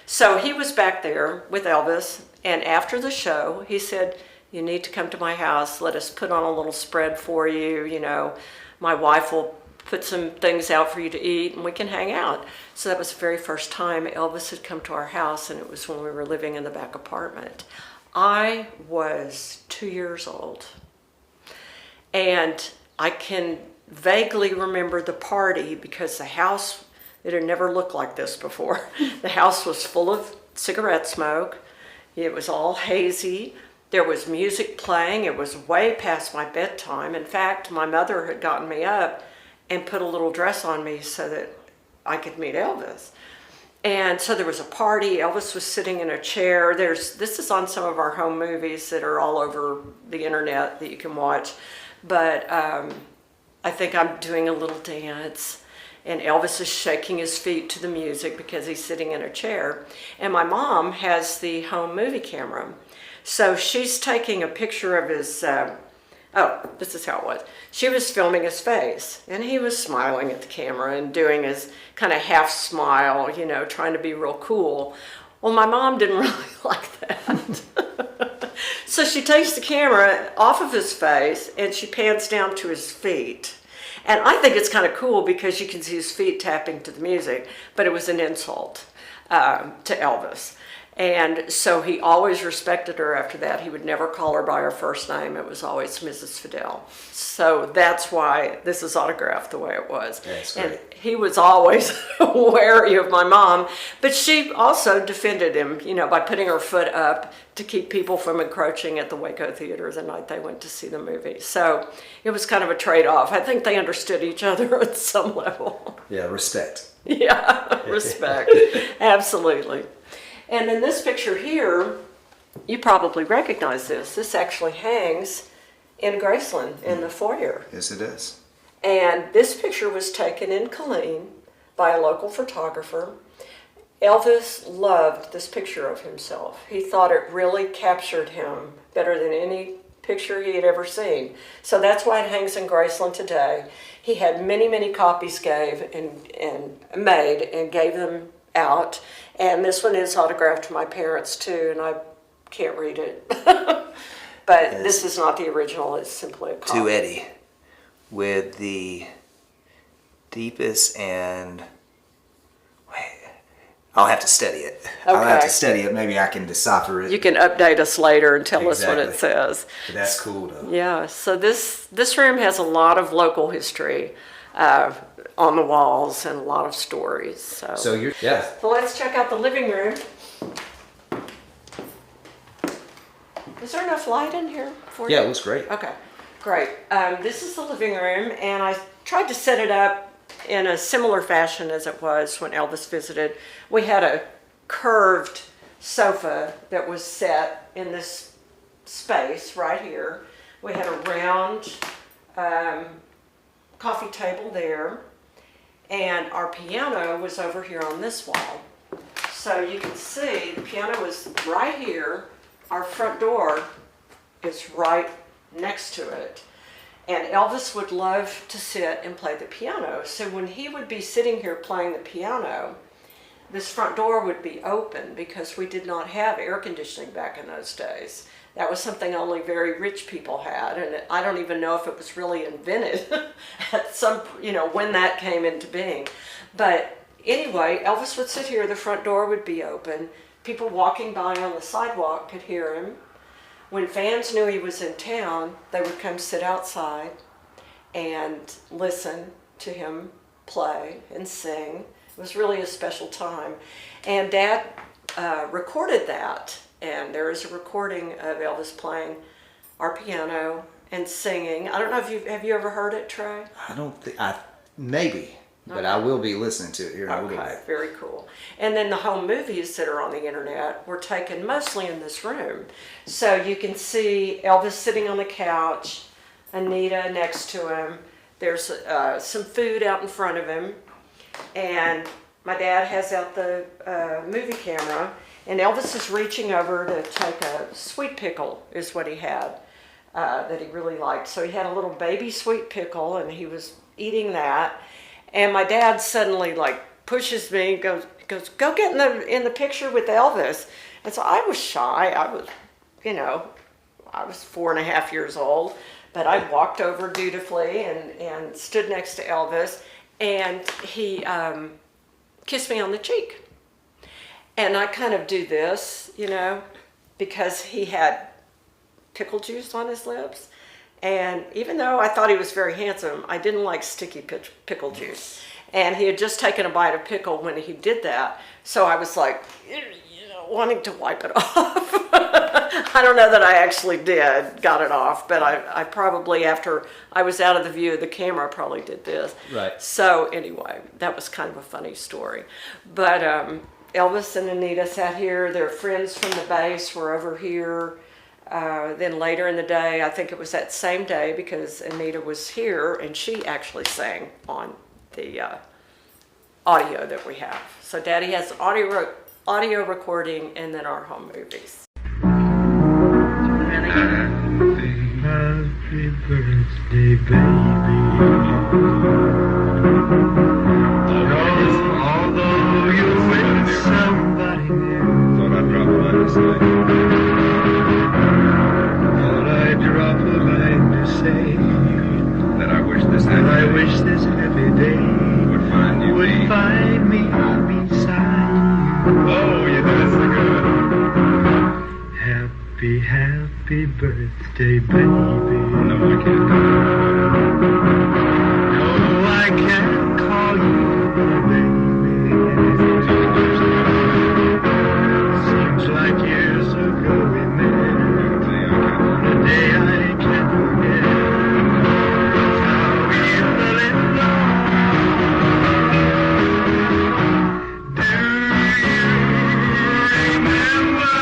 Speaker 5: So he was back there with Elvis, and after the show, he said, "You need to come to my house. Let us put on a little spread for you. My wife will put some things out for you to eat, and we can hang out." So that was the very first time Elvis had come to our house, and it was when we were living in the back apartment. I was 2 years old, and I can vaguely remember the party because the house, it had never looked like this before. The house was full of cigarette smoke. It was all hazy. There was music playing. It was way past my bedtime. In fact, my mother had gotten me up and put a little dress on me so that I could meet Elvis. And so there was a party. Elvis was sitting in a chair. This is on some of our home movies that are all over the internet that you can watch. But I think I'm doing a little dance, and Elvis is shaking his feet to the music because he's sitting in a chair. And my mom has the home movie camera. So she's taking a picture of his, this is how it was. She was filming his face, and he was smiling at the camera and doing his kind of half smile, trying to be real cool. Well, my mom didn't really like that. So she takes the camera off of his face and she pans down to his feet. And I think it's kind of cool because you can see his feet tapping to the music, but it was an insult to Elvis. And so he always respected her after that. He would never call her by her first name. It was always Mrs. Fadal. So that's why this is autographed the way it was.
Speaker 4: That's great.
Speaker 5: And he was always wary of my mom, but she also defended him, by putting her foot up to keep people from encroaching at the Waco Theater the night they went to see the movie. So it was kind of a trade-off. I think they understood each other at some level.
Speaker 4: Yeah, respect.
Speaker 5: Yeah, respect. Absolutely. And in this picture here, you probably recognize this. This actually hangs in Graceland in the foyer.
Speaker 4: Yes, it is.
Speaker 5: And this picture was taken in Killeen by a local photographer. Elvis loved this picture of himself. He thought it really captured him better than any picture he had ever seen. So that's why it hangs in Graceland today. He had many, many copies made and gave them out. And this one is autographed to my parents too, and I can't read it. But this is not the original, it's simply a copy.
Speaker 4: To Eddie, with the deepest and... I'll have to study it.
Speaker 5: Okay.
Speaker 4: I'll have to study it. Maybe I can decipher it.
Speaker 5: You can update us later and tell us what it says.
Speaker 4: But that's cool, though.
Speaker 5: Yeah, so this room has a lot of local history on the walls and a lot of stories. So
Speaker 4: you're, yeah.
Speaker 5: So let's check out the living room. Is there enough light in here for you?
Speaker 4: Yeah, it looks great.
Speaker 5: Okay, great. This is the living room, and I tried to set it up in a similar fashion as it was when Elvis visited. We had a curved sofa that was set in this space right here. We had a round coffee table there, and our piano was over here on this wall. So you can see the piano was right here. Our front door is right next to it. And Elvis would love to sit and play the piano. So when he would be sitting here playing the piano, this front door would be open because we did not have air conditioning back in those days. That was something only very rich people had, and I don't even know if it was really invented at some, when that came into being. But anyway, Elvis would sit here, the front door would be open. People walking by on the sidewalk could hear him. When fans knew he was in town, they would come sit outside and listen to him play and sing. It was really a special time. And Dad recorded that, and there is a recording of Elvis playing our piano and singing. I don't know if have you ever heard it, Trey?
Speaker 4: I don't think, maybe. But I will be listening to it here in a little bit.
Speaker 5: Very cool. And then the home movies that are on the internet were taken mostly in this room. So you can see Elvis sitting on the couch, Anita next to him. There's some food out in front of him. And my dad has out the movie camera. And Elvis is reaching over to take a sweet pickle, is what he had, that he really liked. So he had a little baby sweet pickle, and he was eating that. And my dad suddenly pushes me and goes, go get in the picture with Elvis. And so I was shy. I was 4.5 years old, but I walked over dutifully and stood next to Elvis, and he kissed me on the cheek. And I kind of do this, because he had pickle juice on his lips. And even though I thought he was very handsome, I didn't like sticky pickle juice. And he had just taken a bite of pickle when he did that. So I was wanting to wipe it off. I don't know that I actually got it off, but I probably, after I was out of the view of the camera, probably did this.
Speaker 4: Right.
Speaker 5: So anyway, that was kind of a funny story. But Elvis and Anita sat here. Their friends from the base were over here. Then later in the day, I think it was that same day, because Anita was here and she actually sang on the audio that we have. So Daddy has audio recording and then our home movies.
Speaker 6: Happy birthday, baby. Although you're with somebody new, thought I'd drop by to say. Drop a line to say that I wish this happy day would find me beside you. Oh, you did it so good. Happy birthday, baby. No, I can't. No, I can't call you baby. Seems like years ago we met. The day I can't forget, how we fell in love. Do you remember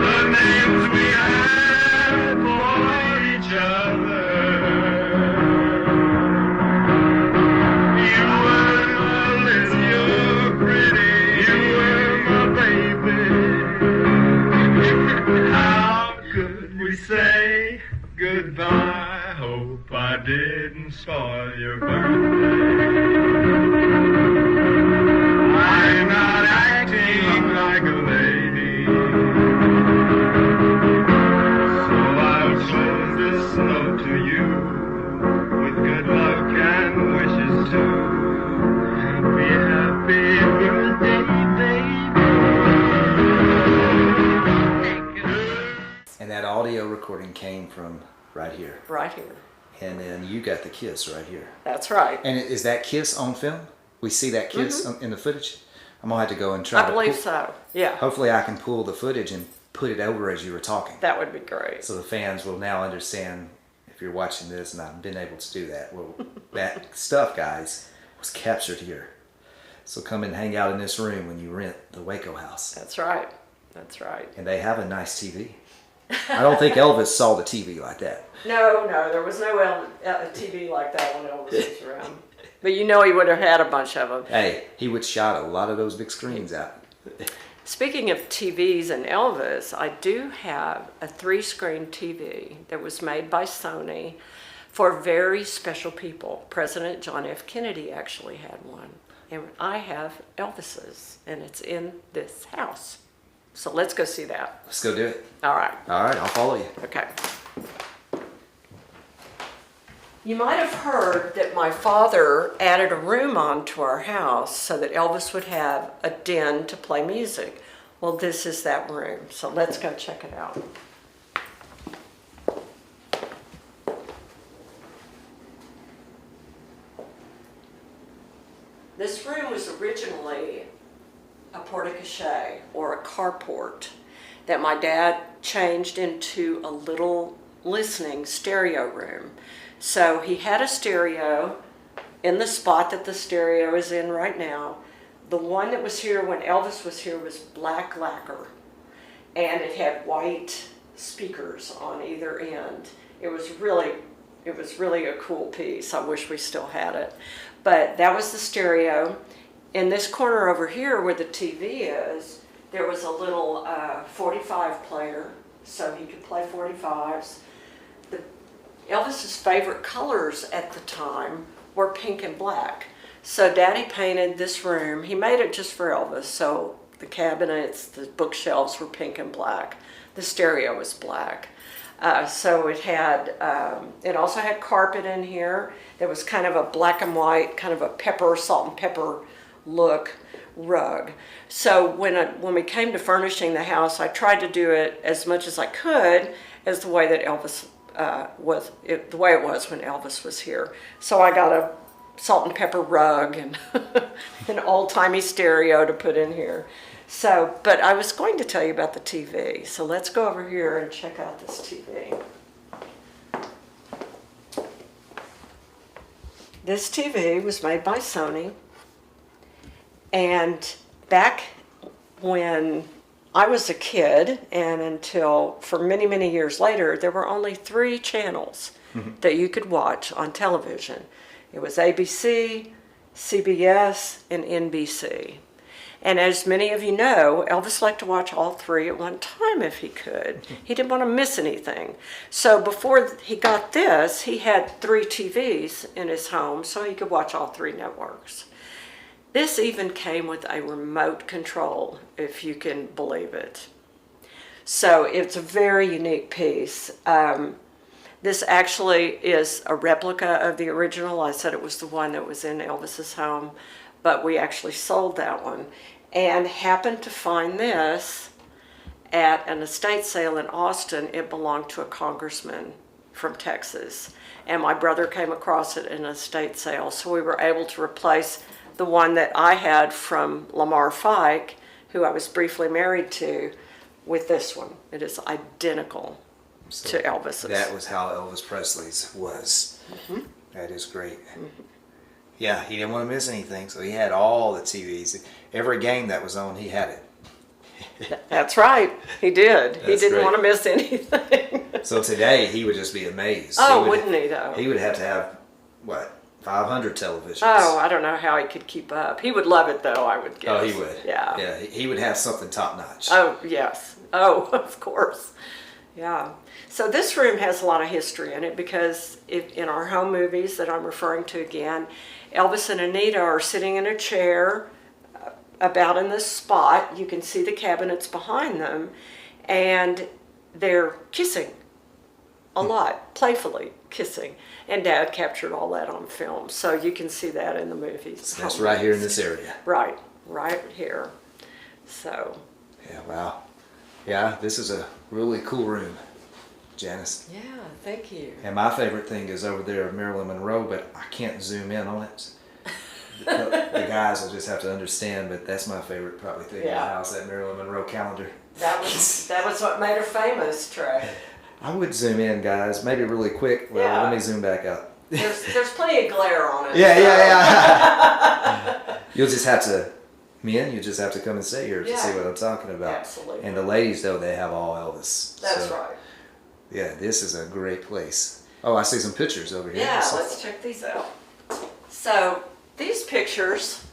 Speaker 6: the names we had for each other?
Speaker 4: came from right here.
Speaker 5: Right here.
Speaker 4: And then you got the kiss right here.
Speaker 5: That's right.
Speaker 4: And is that kiss on film? We see that kiss in the footage? I'm going to have to go and try
Speaker 5: I believe so, yeah.
Speaker 4: Hopefully I can pull the footage and put it over as you were talking.
Speaker 5: That would be great.
Speaker 4: So the fans will now understand, if you're watching this and I've been able to do that, well, that stuff, guys, was captured here. So come and hang out in this room when you rent the Waco house.
Speaker 5: That's right. That's right.
Speaker 4: And they have a nice TV. I don't think Elvis saw the TV like that.
Speaker 5: No, there was no TV like that when Elvis was around. But you know he would have had a bunch of them.
Speaker 4: Hey, he would shot a lot of those big screens out.
Speaker 5: Speaking of TVs and Elvis, I do have a 3-screen TV that was made by Sony for very special people. President John F. Kennedy actually had one. And I have Elvis's, and it's in this house. So let's go see that.
Speaker 4: Let's go do it.
Speaker 5: All right.
Speaker 4: All right, I'll follow you.
Speaker 5: Okay. You might have heard that my father added a room onto our house so that Elvis would have a den to play music. Well, this is that room, so let's go check it out. This room was originally a porte-cochere, or a carport, that my dad changed into a little listening stereo room. So he had a stereo in the spot that the stereo is in right now. The one that was here when Elvis was here was black lacquer, and it had white speakers on either end. It was really a cool piece. I wish we still had it. But that was the stereo. In this corner over here where the TV is, there was a little 45 player, so he could play 45s. Elvis's favorite colors at the time were pink and black. So Daddy painted this room. He made it just for Elvis. So the cabinets, the bookshelves were pink and black. The stereo was black. So it also had carpet in here. There was kind of a black and white, kind of a salt and pepper look rug. So when we came to furnishing the house, I tried to do it as much as I could as the way that Elvis the way it was when Elvis was here. So I got a salt and pepper rug and an old-timey stereo to put in here. So, but I was going to tell you about the TV. So let's go over here and check out this TV. This TV was made by Sony. And back when I was a kid, and until for many, many years later, there were only 3 channels that you could watch on television. It was ABC, CBS, and NBC. And as many of you know, Elvis liked to watch all 3 at one time if he could. He didn't want to miss anything. So before he got this, he had 3 TVs in his home so he could watch all 3 networks. This even came with a remote control, if you can believe it. So it's a very unique piece. This actually is a replica of the original. I said it was the one that was in Elvis's home, but we actually sold that one and happened to find this at an estate sale in Austin. It belonged to a congressman from Texas, and my brother came across it in an estate sale, so we were able to replace the one that I had from Lamar Fike, who I was briefly married to, with this one. It is identical to Elvis's.
Speaker 4: That was how Elvis Presley's was. That is great. Yeah, he didn't want to miss anything, so he had all the TVs. Every game that was on, he had it.
Speaker 5: That's right. He did. He
Speaker 4: That's
Speaker 5: didn't
Speaker 4: great.
Speaker 5: want to miss anything.
Speaker 4: So today, he would just be amazed.
Speaker 5: Oh, wouldn't he, though?
Speaker 4: He would have to have, what, 500 televisions?
Speaker 5: Oh, I don't know how he could keep up. He would love it, though, I would guess.
Speaker 4: Oh, he would.
Speaker 5: Yeah.
Speaker 4: Yeah, he would have something top-notch.
Speaker 5: Oh, yes. Oh, of course. Yeah. So this room has a lot of history in it because in our home movies that I'm referring to again, Elvis and Anita are sitting in a chair about in this spot. You can see the cabinets behind them, and they're kissing a lot, playfully kissing. And Dad captured all that on film, so you can see that in the movies.
Speaker 4: So that's right here in this area.
Speaker 5: Right here. So.
Speaker 4: Yeah, wow. Yeah, this is a really cool room. Janice.
Speaker 5: Yeah, thank you.
Speaker 4: And my favorite thing is over there, Marilyn Monroe, but I can't zoom in on it. The guys will just have to understand, but that's my favorite probably thing in the house, that Marilyn Monroe calendar.
Speaker 5: That was what made her famous, Trey.
Speaker 4: I would zoom in, guys, maybe really quick. Well,
Speaker 5: Yeah.
Speaker 4: let me zoom back up.
Speaker 5: There's plenty of glare on it.
Speaker 4: Yeah. You'll just have to, you just have to come and sit here to see what I'm talking about.
Speaker 5: Absolutely.
Speaker 4: And the ladies, though, they have all Elvis.
Speaker 5: That's right.
Speaker 4: Yeah, this is a great place. Oh, I see some pictures over here.
Speaker 5: Yeah, let's check these out. So these pictures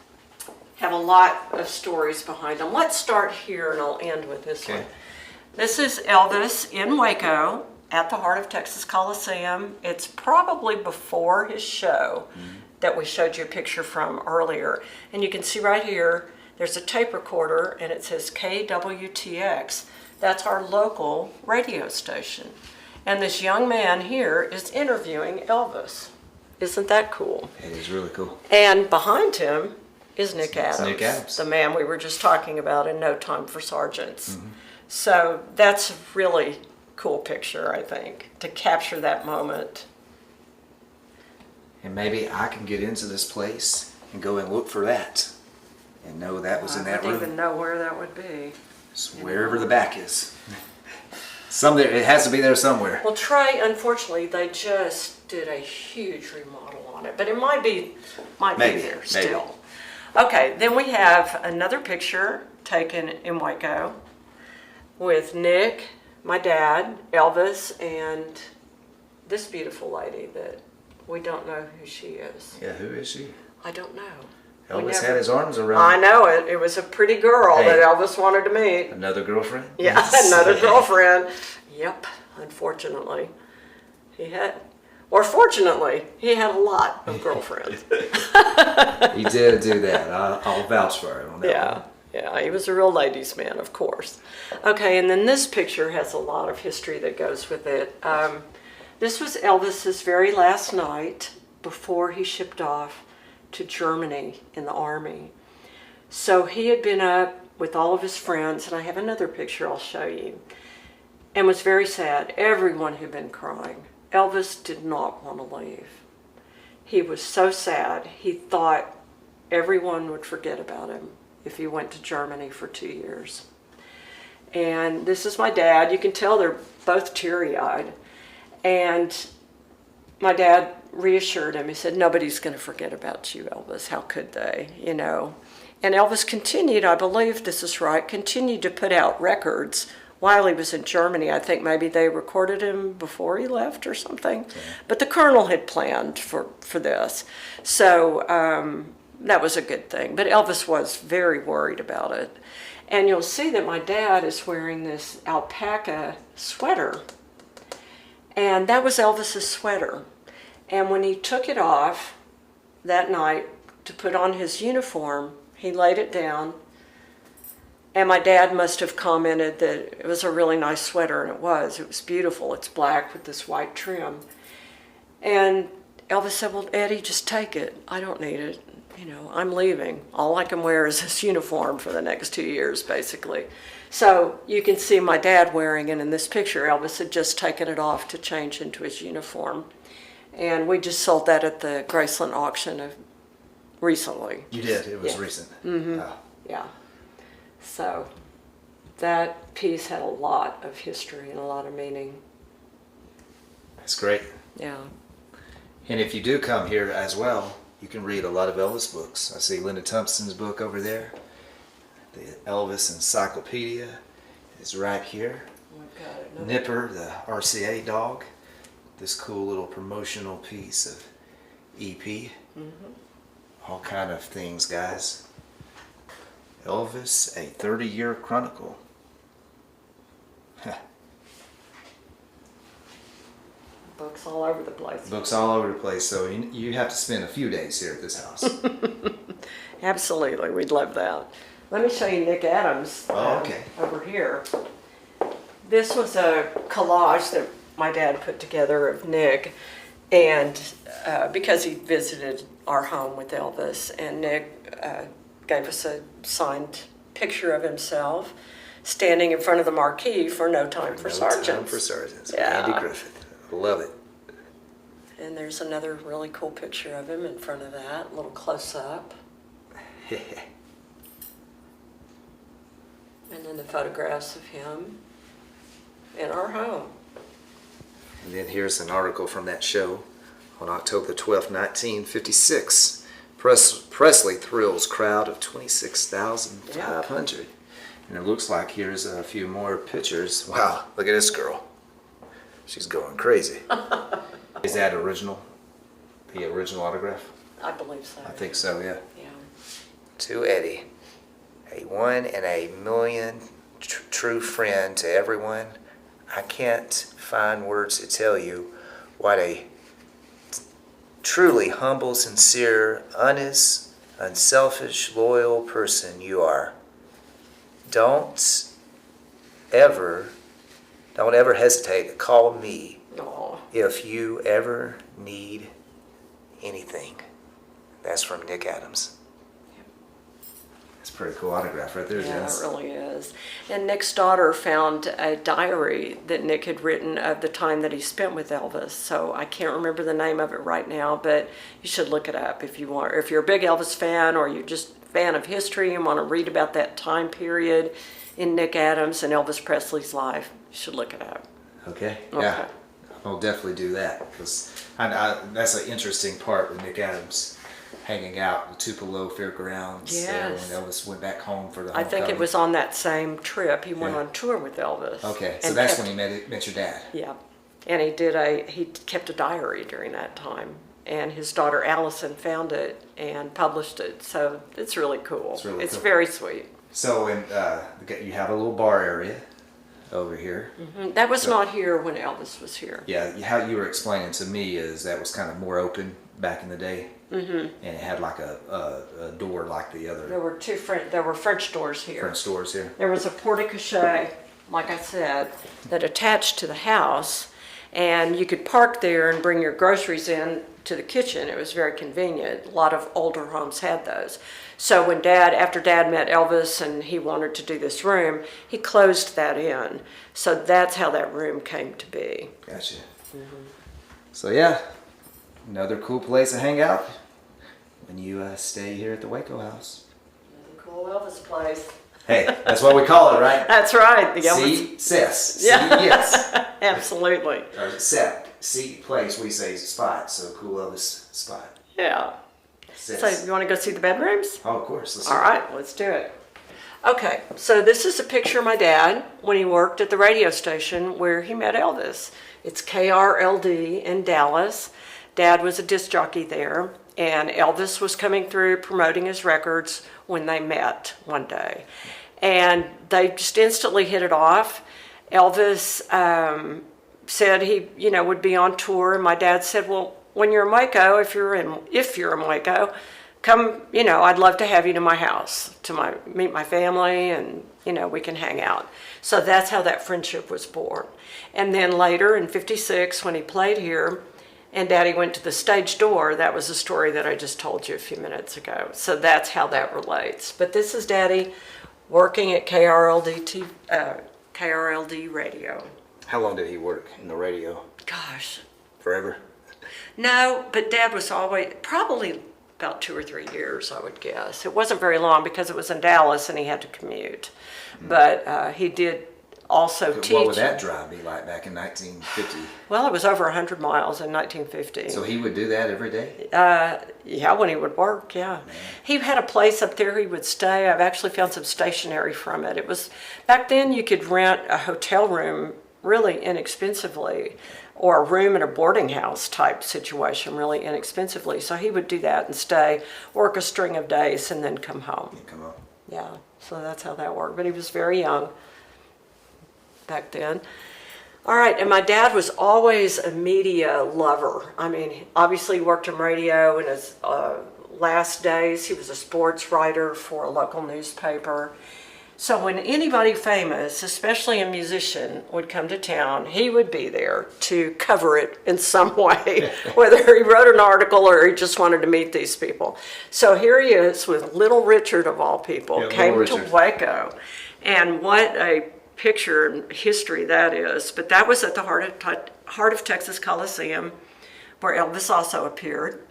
Speaker 5: have a lot of stories behind them. Let's start here and I'll end with this one. This is Elvis in Waco at the heart of Texas Coliseum. It's probably before his show that we showed you a picture from earlier. And you can see right here, there's a tape recorder and it says KWTX. That's our local radio station. And this young man here is interviewing Elvis. Isn't that cool?
Speaker 4: It is really cool.
Speaker 5: And behind him is Nick Adams.
Speaker 4: Nick Adams.
Speaker 5: The man we were just talking about in No Time for Sergeants. So that's a really cool picture, I think, to capture that moment.
Speaker 4: And maybe I can get into this place and go and look for that and know that was in that
Speaker 5: I don't
Speaker 4: room.
Speaker 5: even know where that would be.
Speaker 4: It's wherever the back is. Somewhere, it has to be there somewhere.
Speaker 5: Well, Trey, unfortunately, they just did a huge remodel on it, but it might be
Speaker 4: Maybe,
Speaker 5: there
Speaker 4: maybe.
Speaker 5: still. Okay, then we have another picture taken in Waco with Nick, my dad, Elvis, and this beautiful lady that we don't know who she is.
Speaker 4: Yeah, who is she?
Speaker 5: I don't know.
Speaker 4: Elvis had his arms around
Speaker 5: I know it. It was a pretty girl
Speaker 4: Hey.
Speaker 5: that Elvis wanted to meet.
Speaker 4: another girlfriend.
Speaker 5: Yeah, another girlfriend. Yep, unfortunately. Fortunately, he had a lot of girlfriends.
Speaker 4: He did do that. I'll vouch for him on that
Speaker 5: Yeah,
Speaker 4: one.
Speaker 5: yeah, he was a real ladies' man, of course. Okay, and then this picture has a lot of history that goes with it. This was Elvis's very last night before he shipped off to Germany in the Army. So he had been up with all of his friends, and I have another picture I'll show you, and was very sad. Everyone had been crying. Elvis did not want to leave. He was so sad. He thought everyone would forget about him if he went to Germany for 2 years. And this is my dad. You can tell they're both teary-eyed. And my dad reassured him. He said, nobody's going to forget about you, Elvis. How could they, you know? And Elvis continued, I believe this is right, continued to put out records while he was in Germany. I think maybe they recorded him before he left or something. Okay. But the colonel had planned for this. So that was a good thing. But Elvis was very worried about it. And you'll see that my dad is wearing this alpaca sweater. And that was Elvis's sweater. And when he took it off that night to put on his uniform, he laid it down. And my dad must have commented that it was a really nice sweater, and it was. It was beautiful. It's black with this white trim. And Elvis said, well, Eddie, just take it. I don't need it. You know, I'm leaving. All I can wear is this uniform for the next 2 years, basically. So you can see my dad wearing it in this picture. Elvis had just taken it off to change into his uniform. And we just sold that at the Graceland auction recently.
Speaker 4: You did. It was recent.
Speaker 5: Mm-hmm.
Speaker 4: Oh.
Speaker 5: Yeah. So that piece had a lot of history and a lot of meaning.
Speaker 4: That's great.
Speaker 5: Yeah.
Speaker 4: And if you do come here as well, you can read a lot of Elvis books. I see Linda Thompson's book over there. The Elvis Encyclopedia is right here.
Speaker 5: We've got it.
Speaker 4: Nipper, the RCA dog. This cool little promotional piece of EP. Mm-hmm. All kind of things, guys. Elvis, a 30-year chronicle.
Speaker 5: Books all over the place.
Speaker 4: Books all over the place, so you have to spend a few days here at this house.
Speaker 5: Absolutely, we'd love that. Let me show you Nick Adams
Speaker 4: okay.
Speaker 5: over here. This was a collage that my dad put together of Nick, and because he visited our home with Elvis, and Nick gave us a signed picture of himself. standing in front of the marquee for No Time for
Speaker 4: No
Speaker 5: Sergeants.
Speaker 4: Time for Sergeants.
Speaker 5: Yeah.
Speaker 4: Andy Griffith. Love it.
Speaker 5: And there's another really cool picture of him in front of that, a little close-up. And then the photographs of him in our home.
Speaker 4: And then here's an article from that show on October 12th, 1956. Presley thrills crowd of 26,500. And it looks like here's a few more pictures. Wow, look at this girl. She's going crazy. Is that original? The original autograph?
Speaker 5: I believe so.
Speaker 4: I think so, yeah.
Speaker 5: Yeah.
Speaker 4: To Eddie, a 1 in a million true friend to everyone. I can't find words to tell you what a truly humble, sincere, honest, unselfish, loyal person you are. Don't ever hesitate to call me
Speaker 5: Aw.
Speaker 4: if you ever need anything. That's from Nick Adams. That's a pretty cool autograph right there,
Speaker 5: Yeah,
Speaker 4: Janice.
Speaker 5: it really is. And Nick's daughter found a diary that Nick had written of the time that he spent with Elvis. So I can't remember the name of it right now, but you should look it up if you want. Or if you're a big Elvis fan or you're just a fan of history and want to read about that time period in Nick Adams and Elvis Presley's life, you should look it up.
Speaker 4: Okay.
Speaker 5: Okay.
Speaker 4: Yeah. I'll definitely do that because that's an interesting part with Nick Adams hanging out with Tupelo Fairgrounds there
Speaker 5: Yes.
Speaker 4: when Elvis went back home for the
Speaker 5: I think it
Speaker 4: homecoming.
Speaker 5: was on that same trip. He went
Speaker 4: Yeah.
Speaker 5: on tour with Elvis.
Speaker 4: Okay, so
Speaker 5: and
Speaker 4: that's
Speaker 5: kept-
Speaker 4: when he met your dad.
Speaker 5: Yeah, and he kept a diary during that time, and his daughter Allison found it and published it. So it's really cool.
Speaker 4: It's really cool.
Speaker 5: very sweet.
Speaker 4: So you have a little bar area over here.
Speaker 5: That was not here when Elvis was here.
Speaker 4: Yeah, how you were explaining to me is that was kind of more open back in the day, and it had like a door like the other
Speaker 5: There were French doors here.
Speaker 4: French doors here.
Speaker 5: There was a porte-cochere, like I said, that attached to the house, and you could park there and bring your groceries in to the kitchen. It was very convenient. A lot of older homes had those. So when after Dad met Elvis and he wanted to do this room, he closed that in. So that's how that room came to be.
Speaker 4: Gotcha. So yeah, another cool place to hang out when you stay here at the Waco house.
Speaker 5: Cool Elvis place.
Speaker 4: Hey, that's what we call it, right?
Speaker 5: That's right. The Elvis.
Speaker 4: See, sis.
Speaker 5: Yeah.
Speaker 4: See, yes.
Speaker 5: Absolutely.
Speaker 4: Or except, see, place, we say spot. So cool Elvis spot.
Speaker 5: Yeah.
Speaker 4: Sis.
Speaker 5: So you want to go see the bedrooms?
Speaker 4: Oh, of course. Let's
Speaker 5: All right, let's do it. Okay, so this is a picture of my dad when he worked at the radio station where he met Elvis. It's KRLD in Dallas. Dad was a disc jockey there, and Elvis was coming through promoting his records when they met one day. And they just instantly hit it off. Elvis said he, would be on tour, and my dad said, well, when you're in Waco, if you're in Waco, come, I'd love to have you to my house, meet my family, and, we can hang out. So that's how that friendship was born. And then later in '56, when he played here, and Daddy went to the stage door, that was a story that I just told you a few minutes ago. So that's how that relates. But this is Daddy working at KRLD radio.
Speaker 4: How long did he work in the radio?
Speaker 5: Gosh.
Speaker 4: Forever?
Speaker 5: No, but Dad was always, probably about 2 or 3 years, I would guess. It wasn't very long because it was in Dallas and he had to commute. But he did also teach.
Speaker 4: What would that drive be like back in 1950?
Speaker 5: Well, it was over 100 miles in 1950.
Speaker 4: So he would do that every day?
Speaker 5: Yeah, when he would work, yeah.
Speaker 4: Man.
Speaker 5: He had a place up there he would stay. I've actually found some stationery from it. It was, back then you could rent a hotel room really inexpensively, or a room in a boarding house type situation really inexpensively. So he would do that and stay, work a string of days, and then come home.
Speaker 4: Come on.
Speaker 5: Yeah, so that's how that worked. But he was very young back then. All right, and my dad was always a media lover. I mean, obviously he worked in radio. In his last days, he was a sports writer for a local newspaper. So when anybody famous, especially a musician, would come to town, he would be there to cover it in some way, whether he wrote an article or he just wanted to meet these people. So here he is with Little Richard, of all people,
Speaker 4: Yeah,
Speaker 5: came
Speaker 4: Little
Speaker 5: to
Speaker 4: Richard.
Speaker 5: Waco. And what a picture and history that is. But that was at the heart of Texas Coliseum, where Elvis also appeared.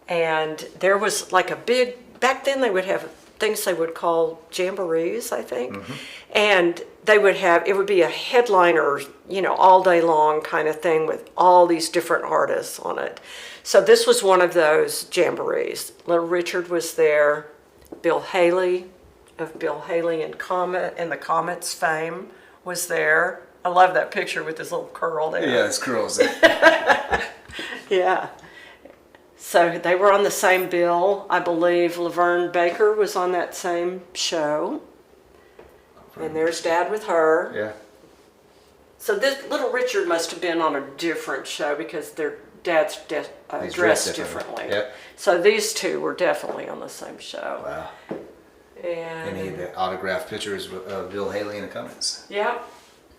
Speaker 5: And there was like a big, back then they would have things they would call jamborees, I think. And they would have, it would be a headliner, you know, all day long kind of thing with all these different artists on it. So this was one of those jamborees. Little Richard was there. Bill Haley of Bill Haley and Comet and the Comets fame was there. I love that picture with his little curl there.
Speaker 4: Yeah, it's curls.
Speaker 5: Yeah. So they were on the same bill. I believe Laverne Baker was on that same show. And there's Dad with her.
Speaker 4: Yeah.
Speaker 5: So this Little Richard must have been on a different show because their dad's
Speaker 4: He's
Speaker 5: dressed
Speaker 4: differently.
Speaker 5: differently.
Speaker 4: Yep.
Speaker 5: So these two were definitely on the same show.
Speaker 4: Wow.
Speaker 5: And
Speaker 4: Any of the autographed pictures of Bill Haley and the Comets?
Speaker 5: yeah,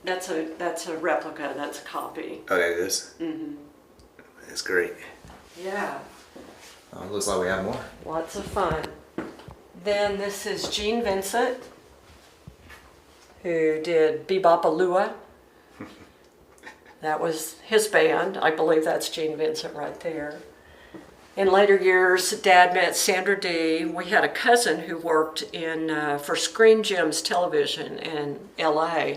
Speaker 5: that's a replica. That's a copy.
Speaker 4: Oh, that is? That's great.
Speaker 5: Yeah.
Speaker 4: Oh, it looks like we have more.
Speaker 5: Lots of fun. Then this is Gene Vincent, who did Bebopalua. That was his band. I believe that's Gene Vincent right there. In later years, Dad met Sandra Dee. We had a cousin who worked for Screen Gems Television in LA.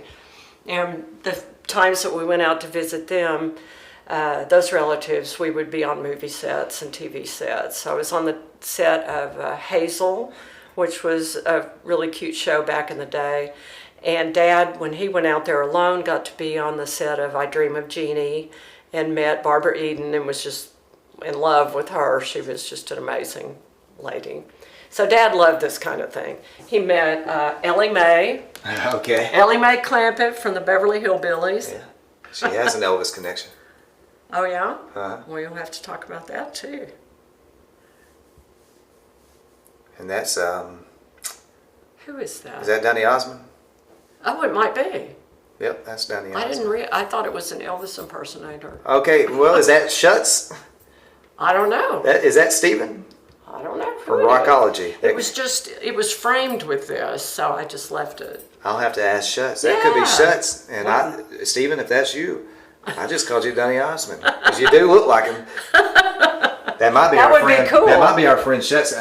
Speaker 5: And the times that we went out to visit them, those relatives, we would be on movie sets and TV sets. So I was on the set of Hazel, which was a really cute show back in the day. And Dad, when he went out there alone, got to be on the set of I Dream of Jeannie and met Barbara Eden and was just in love with her. She was just an amazing lady. So Dad loved this kind of thing. He met Ellie Mae.
Speaker 4: Okay.
Speaker 5: Ellie Mae Clampett from the Beverly Hillbillies.
Speaker 4: Yeah. She has an Elvis connection.
Speaker 5: Oh, yeah?
Speaker 4: Uh-huh.
Speaker 5: Well, you'll have to talk about that, too.
Speaker 4: And that's,
Speaker 5: Who is that?
Speaker 4: is that Donny Osmond?
Speaker 5: Oh, it might be.
Speaker 4: Yep, that's Donny
Speaker 5: I
Speaker 4: Osmond.
Speaker 5: didn't I thought it was an Elvis impersonator.
Speaker 4: Okay, well, is that Schutz?
Speaker 5: I don't know.
Speaker 4: Is that Steven?
Speaker 5: I don't know.
Speaker 4: From
Speaker 5: who it is.
Speaker 4: Rockology.
Speaker 5: It was framed with this, so I just left it.
Speaker 4: I'll have to ask Schutz. That could be
Speaker 5: Yeah.
Speaker 4: Schutz. And Steven, if that's you, I just called you Donny Osmond. Because you do look like him. That might be
Speaker 5: That
Speaker 4: our
Speaker 5: would be
Speaker 4: friend.
Speaker 5: cool.
Speaker 4: That might be our friend Schutz.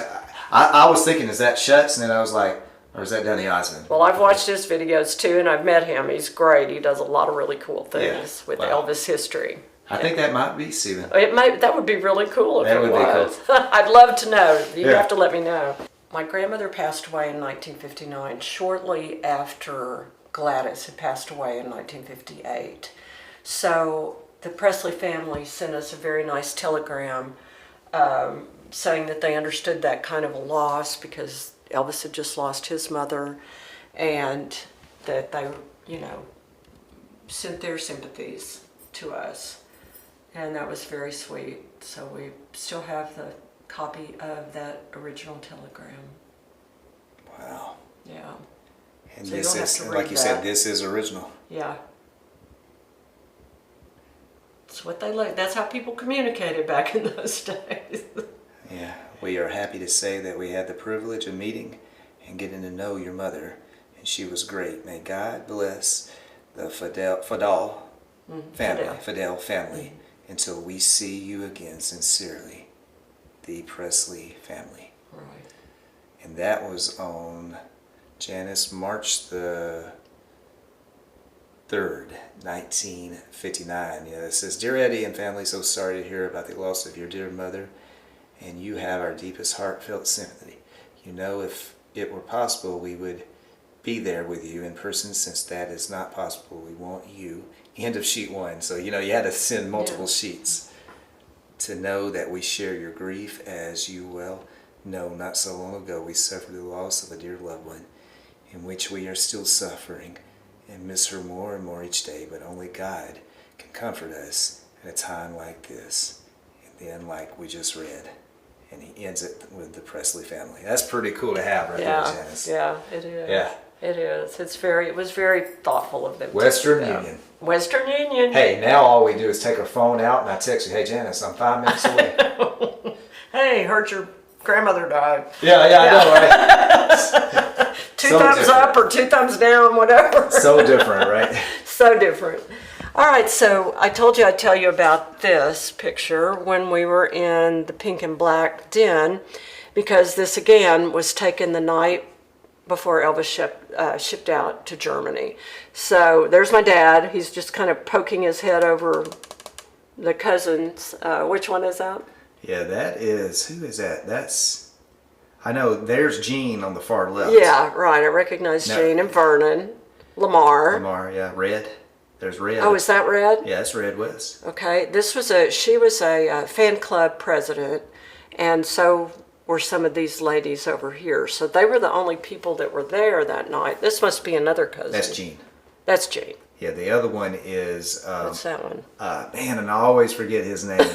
Speaker 4: I was thinking, is that Schutz? And then I was like, or is that Donny Osmond?
Speaker 5: Well, I've watched his videos too, and I've met him. He's great. He does a lot of really cool things with
Speaker 4: Wow.
Speaker 5: Elvis history.
Speaker 4: I think that might be Steven.
Speaker 5: That would be really cool if
Speaker 4: That
Speaker 5: it
Speaker 4: would be
Speaker 5: was. I'd love to know. You
Speaker 4: Yeah.
Speaker 5: have to let me know. My grandmother passed away in 1959, shortly after Gladys had passed away in 1958. So the Presley family sent us a very nice telegram saying that they understood that kind of a loss because Elvis had just lost his mother, and that they, sent their sympathies to us. And that was very sweet. So we still have the copy of that original telegram.
Speaker 4: Wow.
Speaker 5: Yeah.
Speaker 4: And
Speaker 5: So
Speaker 4: this
Speaker 5: you'll have
Speaker 4: is,
Speaker 5: to
Speaker 4: like
Speaker 5: read
Speaker 4: you
Speaker 5: that.
Speaker 4: said, this is original.
Speaker 5: Yeah. It's what they like. That's how people communicated back in those days.
Speaker 4: Yeah. We are happy to say that we had the privilege of meeting and getting to know your mother, and she was great. May God bless the Fadal family, Fadal family, until we see you again. Sincerely, the Presley family.
Speaker 5: Right.
Speaker 4: And that was on Janice, March the 3rd, 1959. Yeah, it says, "Dear Eddie and family, so sorry to hear about the loss of your dear mother, and you have our deepest heartfelt sympathy. You know, if it were possible, we would be there with you in person. Since that is not possible, we want you." End of sheet 1. So, you had to send multiple sheets to know that we share your grief, as you well know. Not so long ago, we suffered the loss of a dear loved one, in which we are still suffering and miss her more and more each day, but only God can comfort us at a time like this. And then, like we just read, and he ends it with the Presley family. That's pretty cool to have right there, Janice.
Speaker 5: Yeah, it is.
Speaker 4: Yeah.
Speaker 5: It is. It was very thoughtful of them.
Speaker 4: Western Union.
Speaker 5: Western Union.
Speaker 4: Hey, now all we do is take our phone out and I text you, hey Janice, I'm 5 minutes away.
Speaker 5: Hey, heard your grandmother died.
Speaker 4: Yeah, I know, right?
Speaker 5: Two
Speaker 4: So
Speaker 5: thumbs
Speaker 4: different.
Speaker 5: up or 2 thumbs down, whatever.
Speaker 4: So different, right?
Speaker 5: So different. All right, so I told you I'd tell you about this picture when we were in the pink and black den, because this again was taken the night before Elvis shipped out to Germany. So there's my dad. He's just kind of poking his head over the cousins. Which one is that?
Speaker 4: Yeah, that is, who is that? I know there's Gene on the far left.
Speaker 5: Yeah, right. I recognize Gene and Vernon. Lamar.
Speaker 4: Lamar, yeah. Red. There's Red.
Speaker 5: Oh, is that Red?
Speaker 4: Yeah, that's Red West.
Speaker 5: Okay. She was a fan club president, and so were some of these ladies over here. So they were the only people that were there that night. This must be another cousin.
Speaker 4: That's Gene.
Speaker 5: That's Gene.
Speaker 4: Yeah, the other one is...
Speaker 5: What's that one?
Speaker 4: Man, and I always forget his name.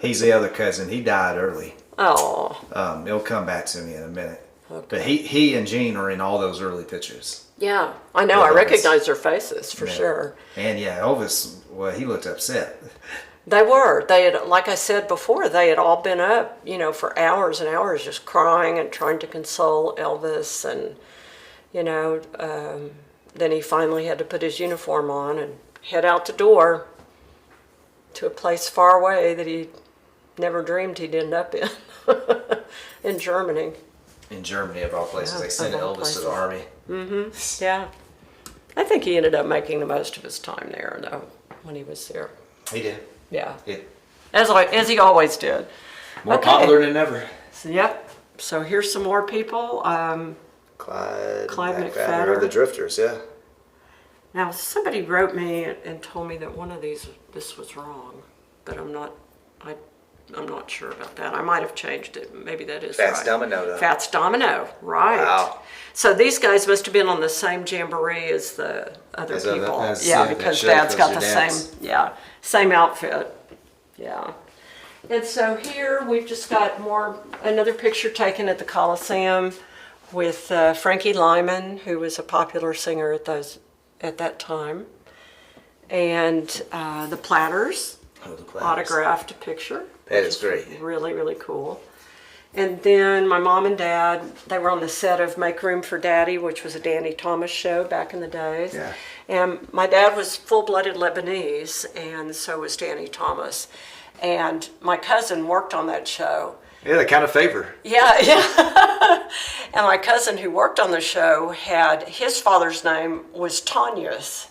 Speaker 4: He's the other cousin. He died early.
Speaker 5: Oh.
Speaker 4: It'll come back to me in a minute.
Speaker 5: Okay.
Speaker 4: But he and Gene are in all those early pictures.
Speaker 5: Yeah, I know. I recognize their faces for sure.
Speaker 4: And yeah, Elvis, well, he looked upset.
Speaker 5: They were. They had, like I said before, they had all been up, for hours and hours just crying and trying to console Elvis. And, then he finally had to put his uniform on and head out the door to a place far away that he never dreamed he'd end up in, in Germany.
Speaker 4: In Germany, of all places.
Speaker 5: Yeah,
Speaker 4: They sent
Speaker 5: of all
Speaker 4: Elvis to the
Speaker 5: places.
Speaker 4: army.
Speaker 5: Mm-hmm. Yeah. I think he ended up making the most of his time there, though, when he was there.
Speaker 4: He did.
Speaker 5: Yeah.
Speaker 4: It,
Speaker 5: As he always did.
Speaker 4: more
Speaker 5: Okay.
Speaker 4: popular than ever.
Speaker 5: So, yep. So here's some more people.
Speaker 4: Clyde
Speaker 5: McPhatter.
Speaker 4: or the Drifters, yeah.
Speaker 5: Now, somebody wrote me and told me that one of this was wrong, but I'm not sure about that. I might have changed it. Maybe that is
Speaker 4: Fats
Speaker 5: right.
Speaker 4: Domino, though.
Speaker 5: Fats Domino, right.
Speaker 4: Wow.
Speaker 5: So these guys must have been on the same jamboree as the other people.
Speaker 4: that
Speaker 5: Because
Speaker 4: show,
Speaker 5: Dad's got the
Speaker 4: your dad's-
Speaker 5: same outfit. Yeah. And so here we've just got another picture taken at the Coliseum with Frankie Lyman, who was a popular singer at that time, and the Platters.
Speaker 4: Oh, the Platters.
Speaker 5: Autographed a picture.
Speaker 4: That is great.
Speaker 5: Really, really cool. And then my mom and dad, they were on the set of Make Room for Daddy, which was a Danny Thomas show back in the days.
Speaker 4: Yeah.
Speaker 5: And my dad was full-blooded Lebanese, and so was Danny Thomas. And my cousin worked on that show.
Speaker 4: Yeah, they kind of favor.
Speaker 5: Yeah. And my cousin who worked on the show his father's name was Tanyas.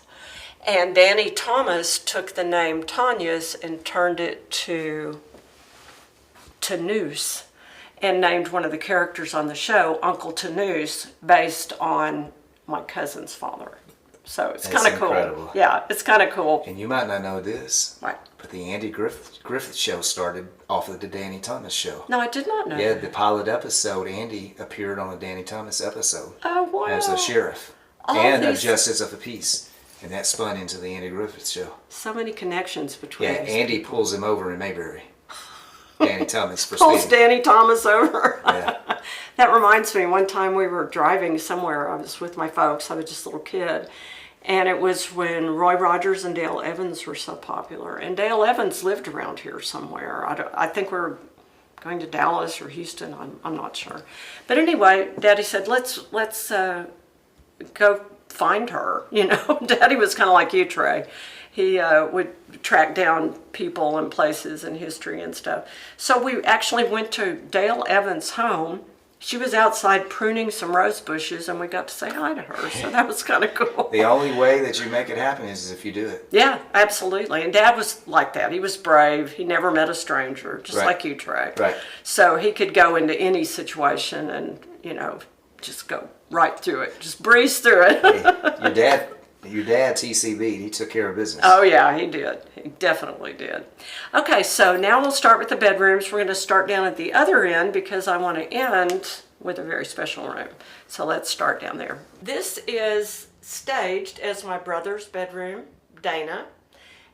Speaker 5: And Danny Thomas took the name Tanyas and turned it to Tanus and named one of the characters on the show Uncle Tanus based on my cousin's father. So it's kind of cool.
Speaker 4: Incredible.
Speaker 5: Yeah, it's kind of cool.
Speaker 4: And you might not know this,
Speaker 5: Right.
Speaker 4: but the Andy Griffith show started off of the Danny Thomas show.
Speaker 5: No, I did not know
Speaker 4: Yeah,
Speaker 5: that.
Speaker 4: the pilot episode, Andy appeared on a Danny Thomas episode
Speaker 5: Oh, wow.
Speaker 4: as a sheriff
Speaker 5: All
Speaker 4: and a
Speaker 5: these-
Speaker 4: justice of the peace. And that spun into the Andy Griffith show.
Speaker 5: So many connections between
Speaker 4: Yeah,
Speaker 5: these
Speaker 4: Andy pulls him over in Mayberry. Danny Thomas for
Speaker 5: pulls
Speaker 4: speeding.
Speaker 5: Danny Thomas over.
Speaker 4: Yeah.
Speaker 5: That reminds me, one time we were driving somewhere. I was with my folks. I was just a little kid. And it was when Roy Rogers and Dale Evans were so popular. And Dale Evans lived around here somewhere. I think we were going to Dallas or Houston. I'm not sure. But anyway, Daddy said, let's go find her. Daddy was kind of like you, Trey. He would track down people and places and history and stuff. So we actually went to Dale Evans' home. She was outside pruning some rose bushes, and we got to say hi to her. So that was kind of cool.
Speaker 4: The only way that you make it happen is if you do it.
Speaker 5: Yeah, absolutely. And Dad was like that. He was brave. He never met a stranger, just
Speaker 4: Right.
Speaker 5: like you, Trey.
Speaker 4: Right.
Speaker 5: So he could go into any situation and, just go right through it. Just breeze through it.
Speaker 4: Hey, your dad TCB'd. He took care of business.
Speaker 5: Oh, yeah, he did. He definitely did. Okay, so now we'll start with the bedrooms. We're going to start down at the other end because I want to end with a very special room. So let's start down there. This is staged as my brother's bedroom, Dana.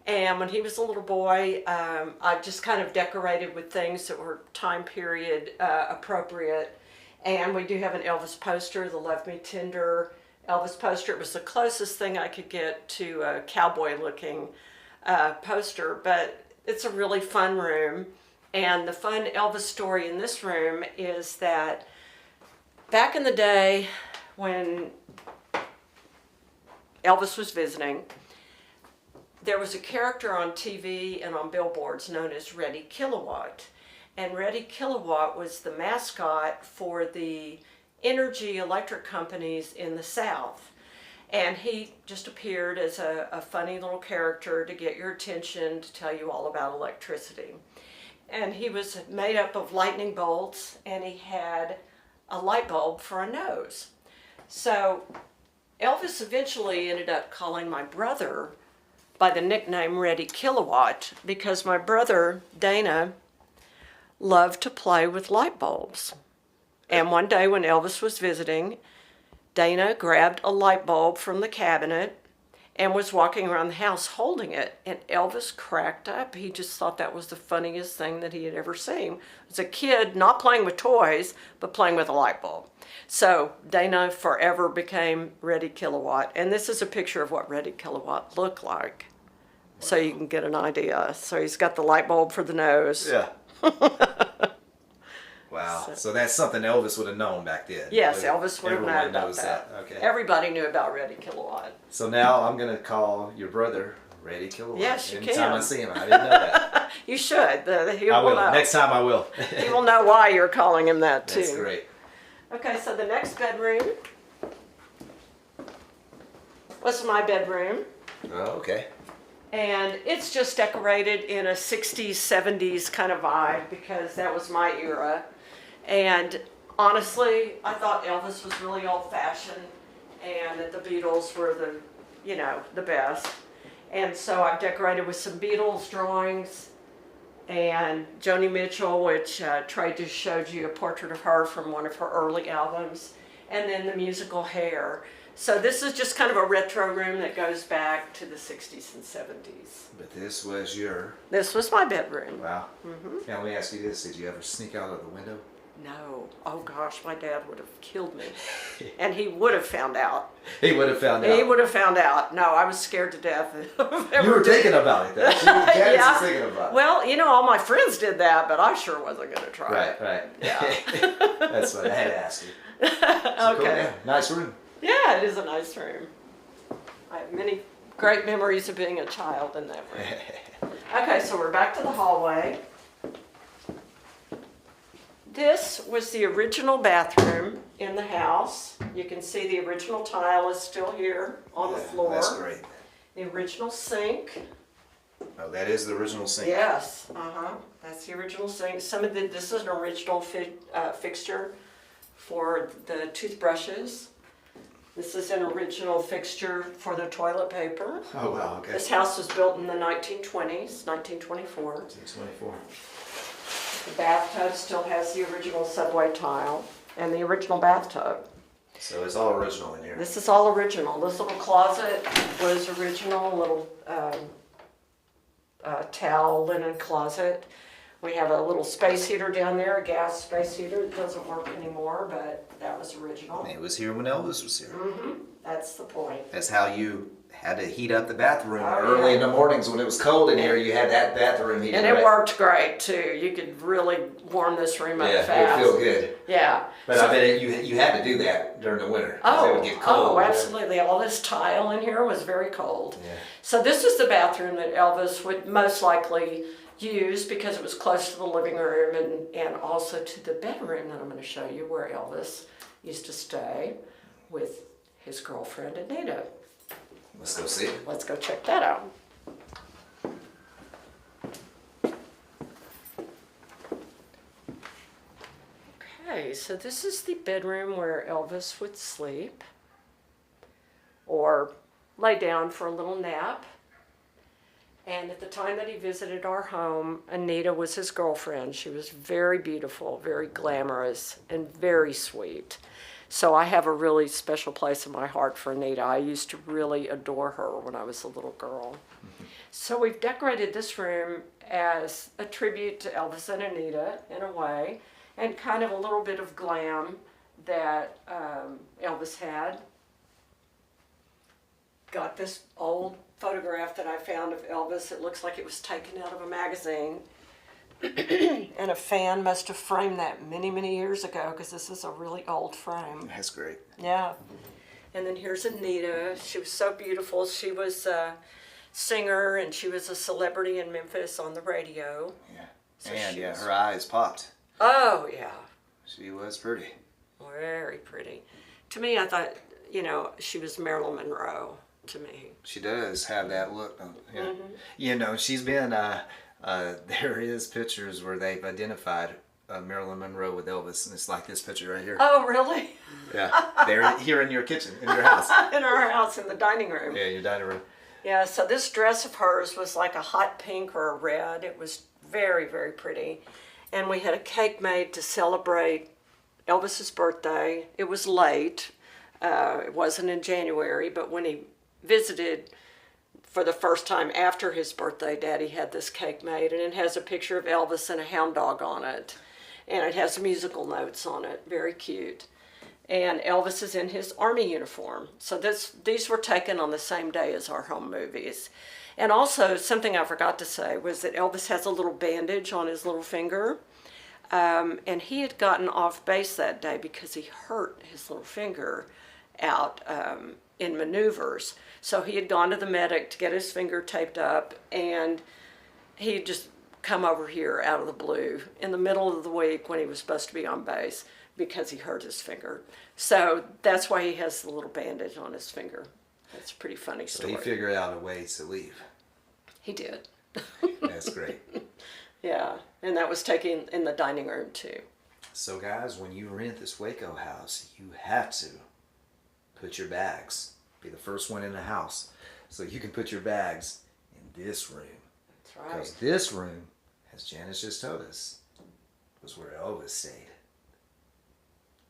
Speaker 5: And when he was a little boy, I just kind of decorated with things that were time period appropriate. And we do have an Elvis poster, the Love Me Tender Elvis poster. It was the closest thing I could get to a cowboy-looking poster, but it's a really fun room. And the fun Elvis story in this room is that back in the day when Elvis was visiting, there was a character on TV and on billboards known as Reddy Kilowatt. And Reddy Kilowatt was the mascot for the energy electric companies in the South. And he just appeared as a funny little character to get your attention, to tell you all about electricity. And he was made up of lightning bolts, and he had a light bulb for a nose. So Elvis eventually ended up calling my brother by the nickname Reddy Kilowatt because my brother, Dana, loved to play with light bulbs. And one day when Elvis was visiting, Dana grabbed a light bulb from the cabinet and was walking around the house holding it, and Elvis cracked up. He just thought that was the funniest thing that he had ever seen. As a kid, not playing with toys, but playing with a light bulb. So Dana forever became Reddy Kilowatt, and this is a picture of what Reddy Kilowatt looked like, so you can get an idea. So he's got the light bulb for the nose.
Speaker 4: Yeah. Wow. So that's something Elvis would have known back then.
Speaker 5: Yes, Elvis would have known about
Speaker 4: knows
Speaker 5: that.
Speaker 4: Okay.
Speaker 5: Everybody knew about Reddy Kilowatt.
Speaker 4: So now I'm going to call your brother Reddy Kilowatt.
Speaker 5: Yes, you
Speaker 4: Anytime
Speaker 5: can.
Speaker 4: I see him. I didn't know that.
Speaker 5: You should. He
Speaker 4: I will.
Speaker 5: know.
Speaker 4: Next time I will.
Speaker 5: He will know why you're calling him that too.
Speaker 4: That's great.
Speaker 5: Okay, so the next bedroom was my bedroom.
Speaker 4: Oh, okay.
Speaker 5: And it's just decorated in a 60s, 70s kind of vibe because that was my era. And honestly, I thought Elvis was really old-fashioned and that the Beatles were the best. And so I've decorated with some Beatles drawings and Joni Mitchell, which Trey just showed you a portrait of her from one of her early albums, and then the musical Hair. So this is just kind of a retro room that goes back to the 60s and 70s.
Speaker 4: But this was your...
Speaker 5: This was my bedroom.
Speaker 4: Wow. Mm-hmm. Now let me ask you this. Did you ever sneak out of the window?
Speaker 5: No. Oh gosh, my dad would have killed me. And he would have found out.
Speaker 4: He would have found out.
Speaker 5: He would have found out. No, I was scared to death.
Speaker 4: You were thinking about it though. Dad
Speaker 5: Yeah.
Speaker 4: was thinking about it.
Speaker 5: Well, all my friends did that, but I sure wasn't going to try it.
Speaker 4: Right.
Speaker 5: Yeah.
Speaker 4: That's what I had to ask you. So cool,
Speaker 5: Okay.
Speaker 4: yeah. Nice room.
Speaker 5: Yeah, it is a nice room. I have many great memories of being a child in that room. Okay, so we're back to the hallway. This was the original bathroom in the house. You can see the original tile is still here on the floor.
Speaker 4: That's great.
Speaker 5: The original sink.
Speaker 4: Oh, that is the original sink.
Speaker 5: Yes, that's the original sink. This is an original fixture for the toothbrushes. This is an original fixture for the toilet paper.
Speaker 4: Oh, wow, okay.
Speaker 5: This house was built in the 1920s, 1924.
Speaker 4: 1924.
Speaker 5: The bathtub still has the original subway tile and the original bathtub.
Speaker 4: So it's all original in here.
Speaker 5: This is all original. This little closet was original, a little towel linen closet. We have a little space heater down there, a gas space heater. It doesn't work anymore, but that was original.
Speaker 4: It was here when Elvis was here.
Speaker 5: Mm-hmm. That's the point.
Speaker 4: That's how you had to heat up the bathroom
Speaker 5: Oh,
Speaker 4: early
Speaker 5: yeah.
Speaker 4: in the mornings when it was cold in here. You had that bathroom heater.
Speaker 5: And it
Speaker 4: right?
Speaker 5: worked great too. You could really warm this room up
Speaker 4: Yeah,
Speaker 5: fast.
Speaker 4: it would feel good.
Speaker 5: Yeah.
Speaker 4: But I bet you had to do that during the winter. 'Cause it would get cold.
Speaker 5: Oh, absolutely. All this tile in here was very cold.
Speaker 4: Yeah.
Speaker 5: So this is the bathroom that Elvis would most likely use because it was close to the living room and also to the bedroom that I'm going to show you where Elvis used to stay with his girlfriend Anita.
Speaker 4: Let's go see it.
Speaker 5: Let's go check that out. Okay, so this is the bedroom where Elvis would sleep or lay down for a little nap. And at the time that he visited our home, Anita was his girlfriend. She was very beautiful, very glamorous, and very sweet. So I have a really special place in my heart for Anita. I used to really adore her when I was a little girl. Mm-hmm. So we've decorated this room as a tribute to Elvis and Anita in a way, and kind of a little bit of glam that Elvis had. got this old photograph that I found of Elvis. It looks like it was taken out of a magazine. And a fan must have framed that many, many years ago because this is a really old frame.
Speaker 4: That's great.
Speaker 5: Yeah. And then here's Anita. She was so beautiful. She was a singer and she was a celebrity in Memphis on the radio.
Speaker 4: Yeah.
Speaker 5: So
Speaker 4: And
Speaker 5: she was-
Speaker 4: her eyes popped.
Speaker 5: Oh, yeah.
Speaker 4: She was pretty.
Speaker 5: Very pretty. To me, I thought, you know, she was Marilyn Monroe to me.
Speaker 4: She does have that look. Yeah. You know, she's been, there is pictures where they've identified Marilyn Monroe with Elvis, and it's like this picture right here.
Speaker 5: Oh, really?
Speaker 4: Yeah. They're here in your kitchen, in your house.
Speaker 5: In our house, in the dining room.
Speaker 4: Yeah, your dining room.
Speaker 5: Yeah, so this dress of hers was like a hot pink or a red. It was very, very pretty. And we had a cake made to celebrate Elvis's birthday. It was late. It wasn't in January, but when he visited for the first time after his birthday, Daddy had this cake made, and it has a picture of Elvis and a hound dog on it. And it has musical notes on it. Very cute. And Elvis is in his army uniform. So these were taken on the same day as our home movies. And also, something I forgot to say was that Elvis has a little bandage on his little finger. And he had gotten off base that day because he hurt his little finger out in maneuvers. So he had gone to the medic to get his finger taped up, and he had just come over here out of the blue in the middle of the week when he was supposed to be on base because he hurt his finger. So that's why he has the little bandage on his finger. That's a pretty funny
Speaker 4: So
Speaker 5: story.
Speaker 4: he figured out a way to leave.
Speaker 5: He did.
Speaker 4: That's great.
Speaker 5: Yeah, and that was taken in the dining room too.
Speaker 4: So guys, when you rent this Waco house, you have to put your bags, be the first one in the house, so you can put your bags in this room.
Speaker 5: That's right.
Speaker 4: Because this room, as Janice just told us, was where Elvis stayed.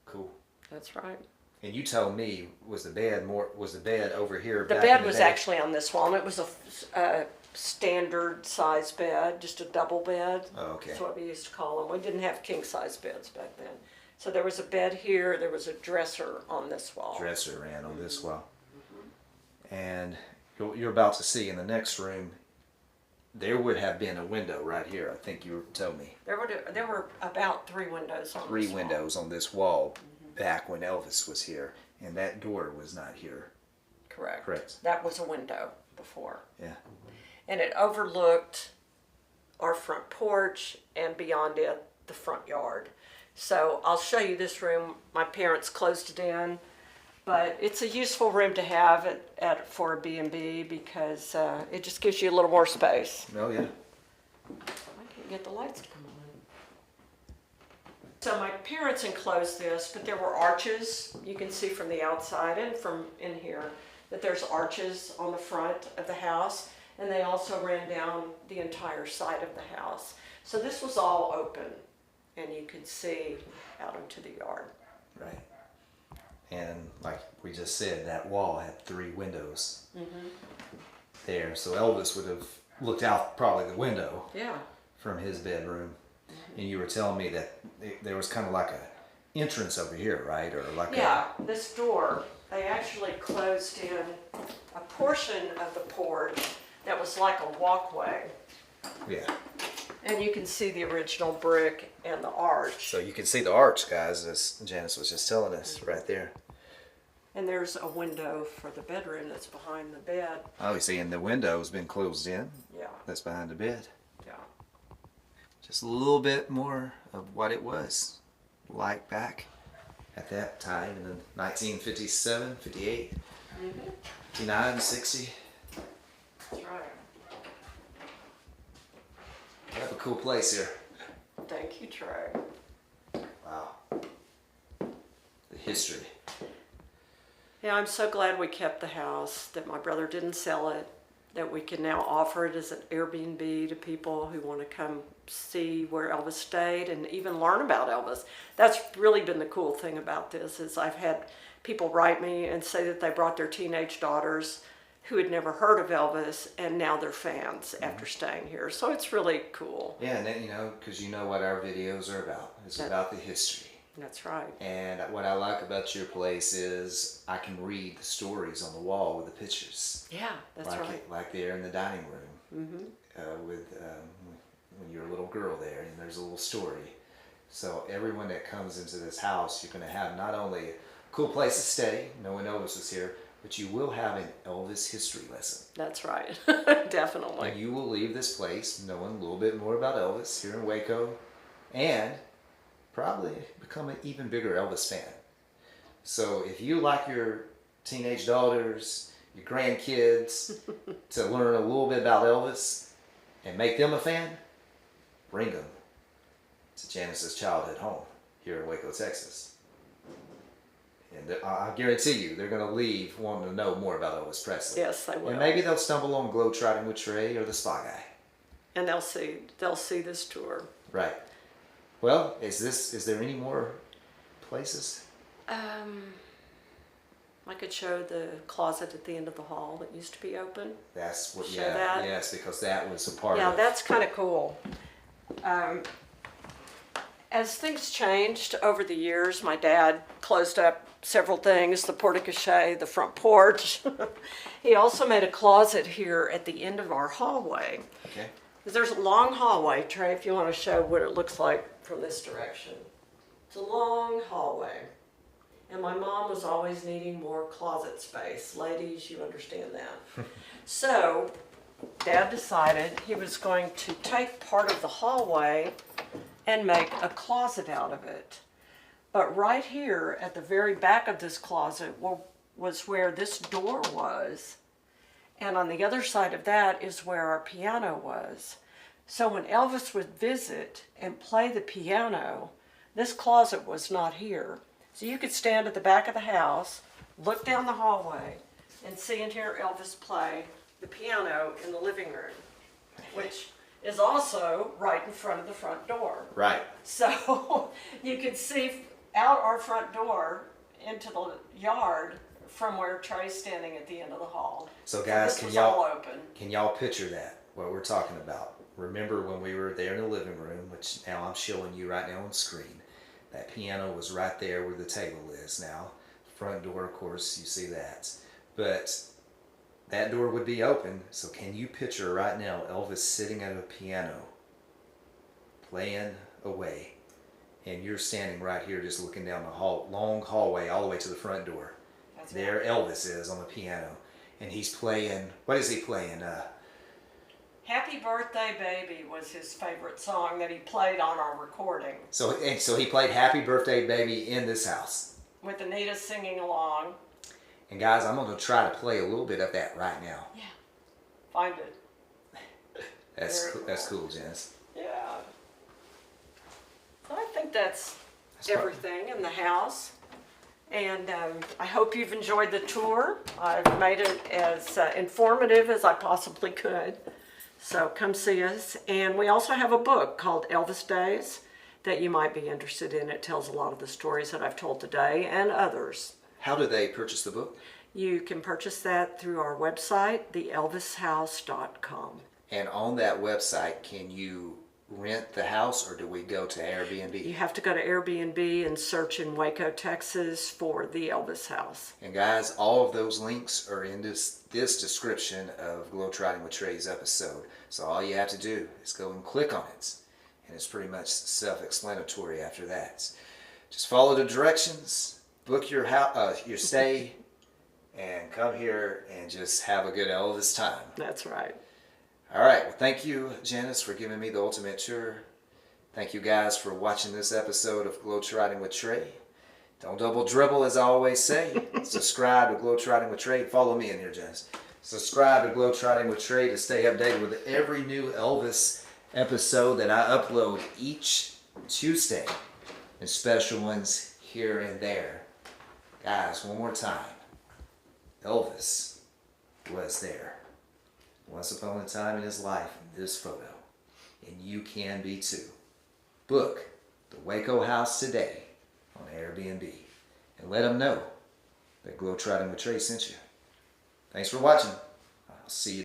Speaker 4: Cool.
Speaker 5: That's right.
Speaker 4: And you told me, was the bed over here?
Speaker 5: The
Speaker 4: back
Speaker 5: bed
Speaker 4: in
Speaker 5: was
Speaker 4: day?
Speaker 5: actually on this wall, and it was a standard size bed, just a double bed.
Speaker 4: Oh, okay.
Speaker 5: That's what we used to call them. We didn't have king size beds back then. So there was a bed here, there was a dresser on this wall.
Speaker 4: Dresser ran on this wall. And you're about to see in the next room, there would have been a window right here. I think you told me.
Speaker 5: There were about 3 windows on
Speaker 4: Three
Speaker 5: this wall.
Speaker 4: windows on this wall back when Elvis was here. And that door was not here.
Speaker 5: Correct.
Speaker 4: Correct.
Speaker 5: That was a window before.
Speaker 4: Yeah.
Speaker 5: And it overlooked our front porch and beyond it, the front yard. So I'll show you this room. My parents closed it in, but it's a useful room to have for a B&B because it just gives you a little more space.
Speaker 4: Oh, yeah.
Speaker 5: I can't get the lights to come on. So my parents enclosed this, but there were arches. You can see from the outside and from in here that there's arches on the front of the house, and they also ran down the entire side of the house. So this was all open, and you could see out into the yard.
Speaker 4: Right. And like we just said, that wall had 3 windows there. So Elvis would have looked out probably the window
Speaker 5: Yeah.
Speaker 4: from his bedroom. And you were telling me that there was kind of like a entrance over here, right? Or like
Speaker 5: Yeah, this door, they actually closed in a portion of the porch that was like a walkway.
Speaker 4: Yeah.
Speaker 5: And you can see the original brick and the arch.
Speaker 4: So you can see the arch, guys, as Janice was just telling us right there.
Speaker 5: And there's a window for the bedroom that's behind the bed.
Speaker 4: Oh, you see, and the window's been closed in.
Speaker 5: Yeah,
Speaker 4: That's behind the bed.
Speaker 5: yeah.
Speaker 4: Just a little bit more of what it was like back at that time in the 1957, 58, 59, 60.
Speaker 5: That's right.
Speaker 4: We have a cool place here.
Speaker 5: Thank you, Trey.
Speaker 4: Wow. The history.
Speaker 5: Yeah, I'm so glad we kept the house, that my brother didn't sell it, that we can now offer it as an Airbnb to people who want to come see where Elvis stayed and even learn about Elvis. That's really been the cool thing about this, is I've had people write me and say that they brought their teenage daughters who had never heard of Elvis, and now they're fans after staying here. So it's really cool.
Speaker 4: Yeah, and then, you know, because you know what our videos are about. It's about the history.
Speaker 5: That's right.
Speaker 4: And what I like about your place is I can read the stories on the wall with the pictures.
Speaker 5: Yeah, that's
Speaker 4: like
Speaker 5: right.
Speaker 4: Like there in the dining room with when you're a little girl there, and there's a little story. So everyone that comes into this house, you're going to have not only a cool place to stay, knowing Elvis was here, but you will have an Elvis history lesson.
Speaker 5: That's right. Definitely.
Speaker 4: And you will leave this place knowing a little bit more about Elvis here in Waco, and probably become an even bigger Elvis fan. So if you like your teenage daughters, your grandkids, to learn a little bit about Elvis and make them a fan, bring them to Janice's childhood home here in Waco, Texas. And I guarantee you, they're going to leave wanting to know more about Elvis Presley.
Speaker 5: Yes, they will.
Speaker 4: And maybe they'll stumble on Globetrotting with Trey or the Spa Guy.
Speaker 5: And they'll see this tour.
Speaker 4: Right. Well, is there any more places?
Speaker 5: I could show the closet at the end of the hall that used to be open.
Speaker 4: That's what.
Speaker 5: Show
Speaker 4: Yeah.
Speaker 5: that?
Speaker 4: Yes, because that was a part
Speaker 5: Yeah,
Speaker 4: of.
Speaker 5: that's kind of cool. As things changed over the years, my dad closed up several things, the porte-cochere, the front porch. He also made a closet here at the end of our hallway.
Speaker 4: Okay.
Speaker 5: There's a long hallway, Trey, if you want to show what it looks like from this direction. It's a long hallway. And my mom was always needing more closet space. Ladies, you understand that. So, Dad decided he was going to take part of the hallway and make a closet out of it. But right here at the very back of this closet was where this door was. And on the other side of that is where our piano was. So when Elvis would visit and play the piano, this closet was not here. So you could stand at the back of the house, look down the hallway, and see and hear Elvis play the piano in the living room, which is also right in front of the front door.
Speaker 4: Right.
Speaker 5: So you could see out our front door into the yard from where Trey's standing at the end of the hall.
Speaker 4: So guys,
Speaker 5: this was all open.
Speaker 4: can y'all picture that? What we're talking about? Remember when we were there in the living room, which now I'm showing you right now on screen. That piano was right there where the table is now. Front door, of course, you see that. But that door would be open, so can you picture right now Elvis sitting at a piano, playing away, and you're standing right here just looking down the long hallway all the way to the front door.
Speaker 5: That's
Speaker 4: There
Speaker 5: right.
Speaker 4: Elvis is on the piano, and he's playing, what is he playing?
Speaker 5: Happy Birthday Baby was his favorite song that he played on our recording,
Speaker 4: So he played Happy Birthday Baby in this house.
Speaker 5: with Anita singing along.
Speaker 4: And guys, I'm going to try to play a little bit of that right now.
Speaker 5: Yeah. Find it.
Speaker 4: That's cool, Janice.
Speaker 5: Yeah. So I think that's
Speaker 4: That's
Speaker 5: everything in the house. And I hope you've enjoyed the tour. I've made it as informative as I possibly could. So come see us. And we also have a book called Elvis Days that you might be interested in. It tells a lot of the stories that I've told today and others.
Speaker 4: How do they purchase the book?
Speaker 5: You can purchase that through our website, theelvishouse.com.
Speaker 4: And on that website, can you rent the house, or do we go to Airbnb?
Speaker 5: You have to go to Airbnb and search in Waco, Texas for the Elvis House.
Speaker 4: And guys, all of those links are in this description of Globetrotting with Trey's episode. So all you have to do is go and click on it. And it's pretty much self-explanatory after that. Just follow the directions, book your stay, and come here and just have a good Elvis time.
Speaker 5: That's right.
Speaker 4: All right. Well, thank you, Janice, for giving me the ultimate tour. Thank you, guys, for watching this episode of Globetrotting with Trey. Don't double dribble, as I always say. Subscribe to Globetrotting with Trey. Follow me in here, Janice. Subscribe to Globetrotting with Trey to stay updated with every new Elvis episode that I upload each Tuesday, and special ones here and there. Guys, one more time. Elvis was there once upon a time in his life in this photo, and you can be too. Book the Waco house today on Airbnb and let them know that Globetrotting with Trey sent you. Thanks for watching. I'll see you.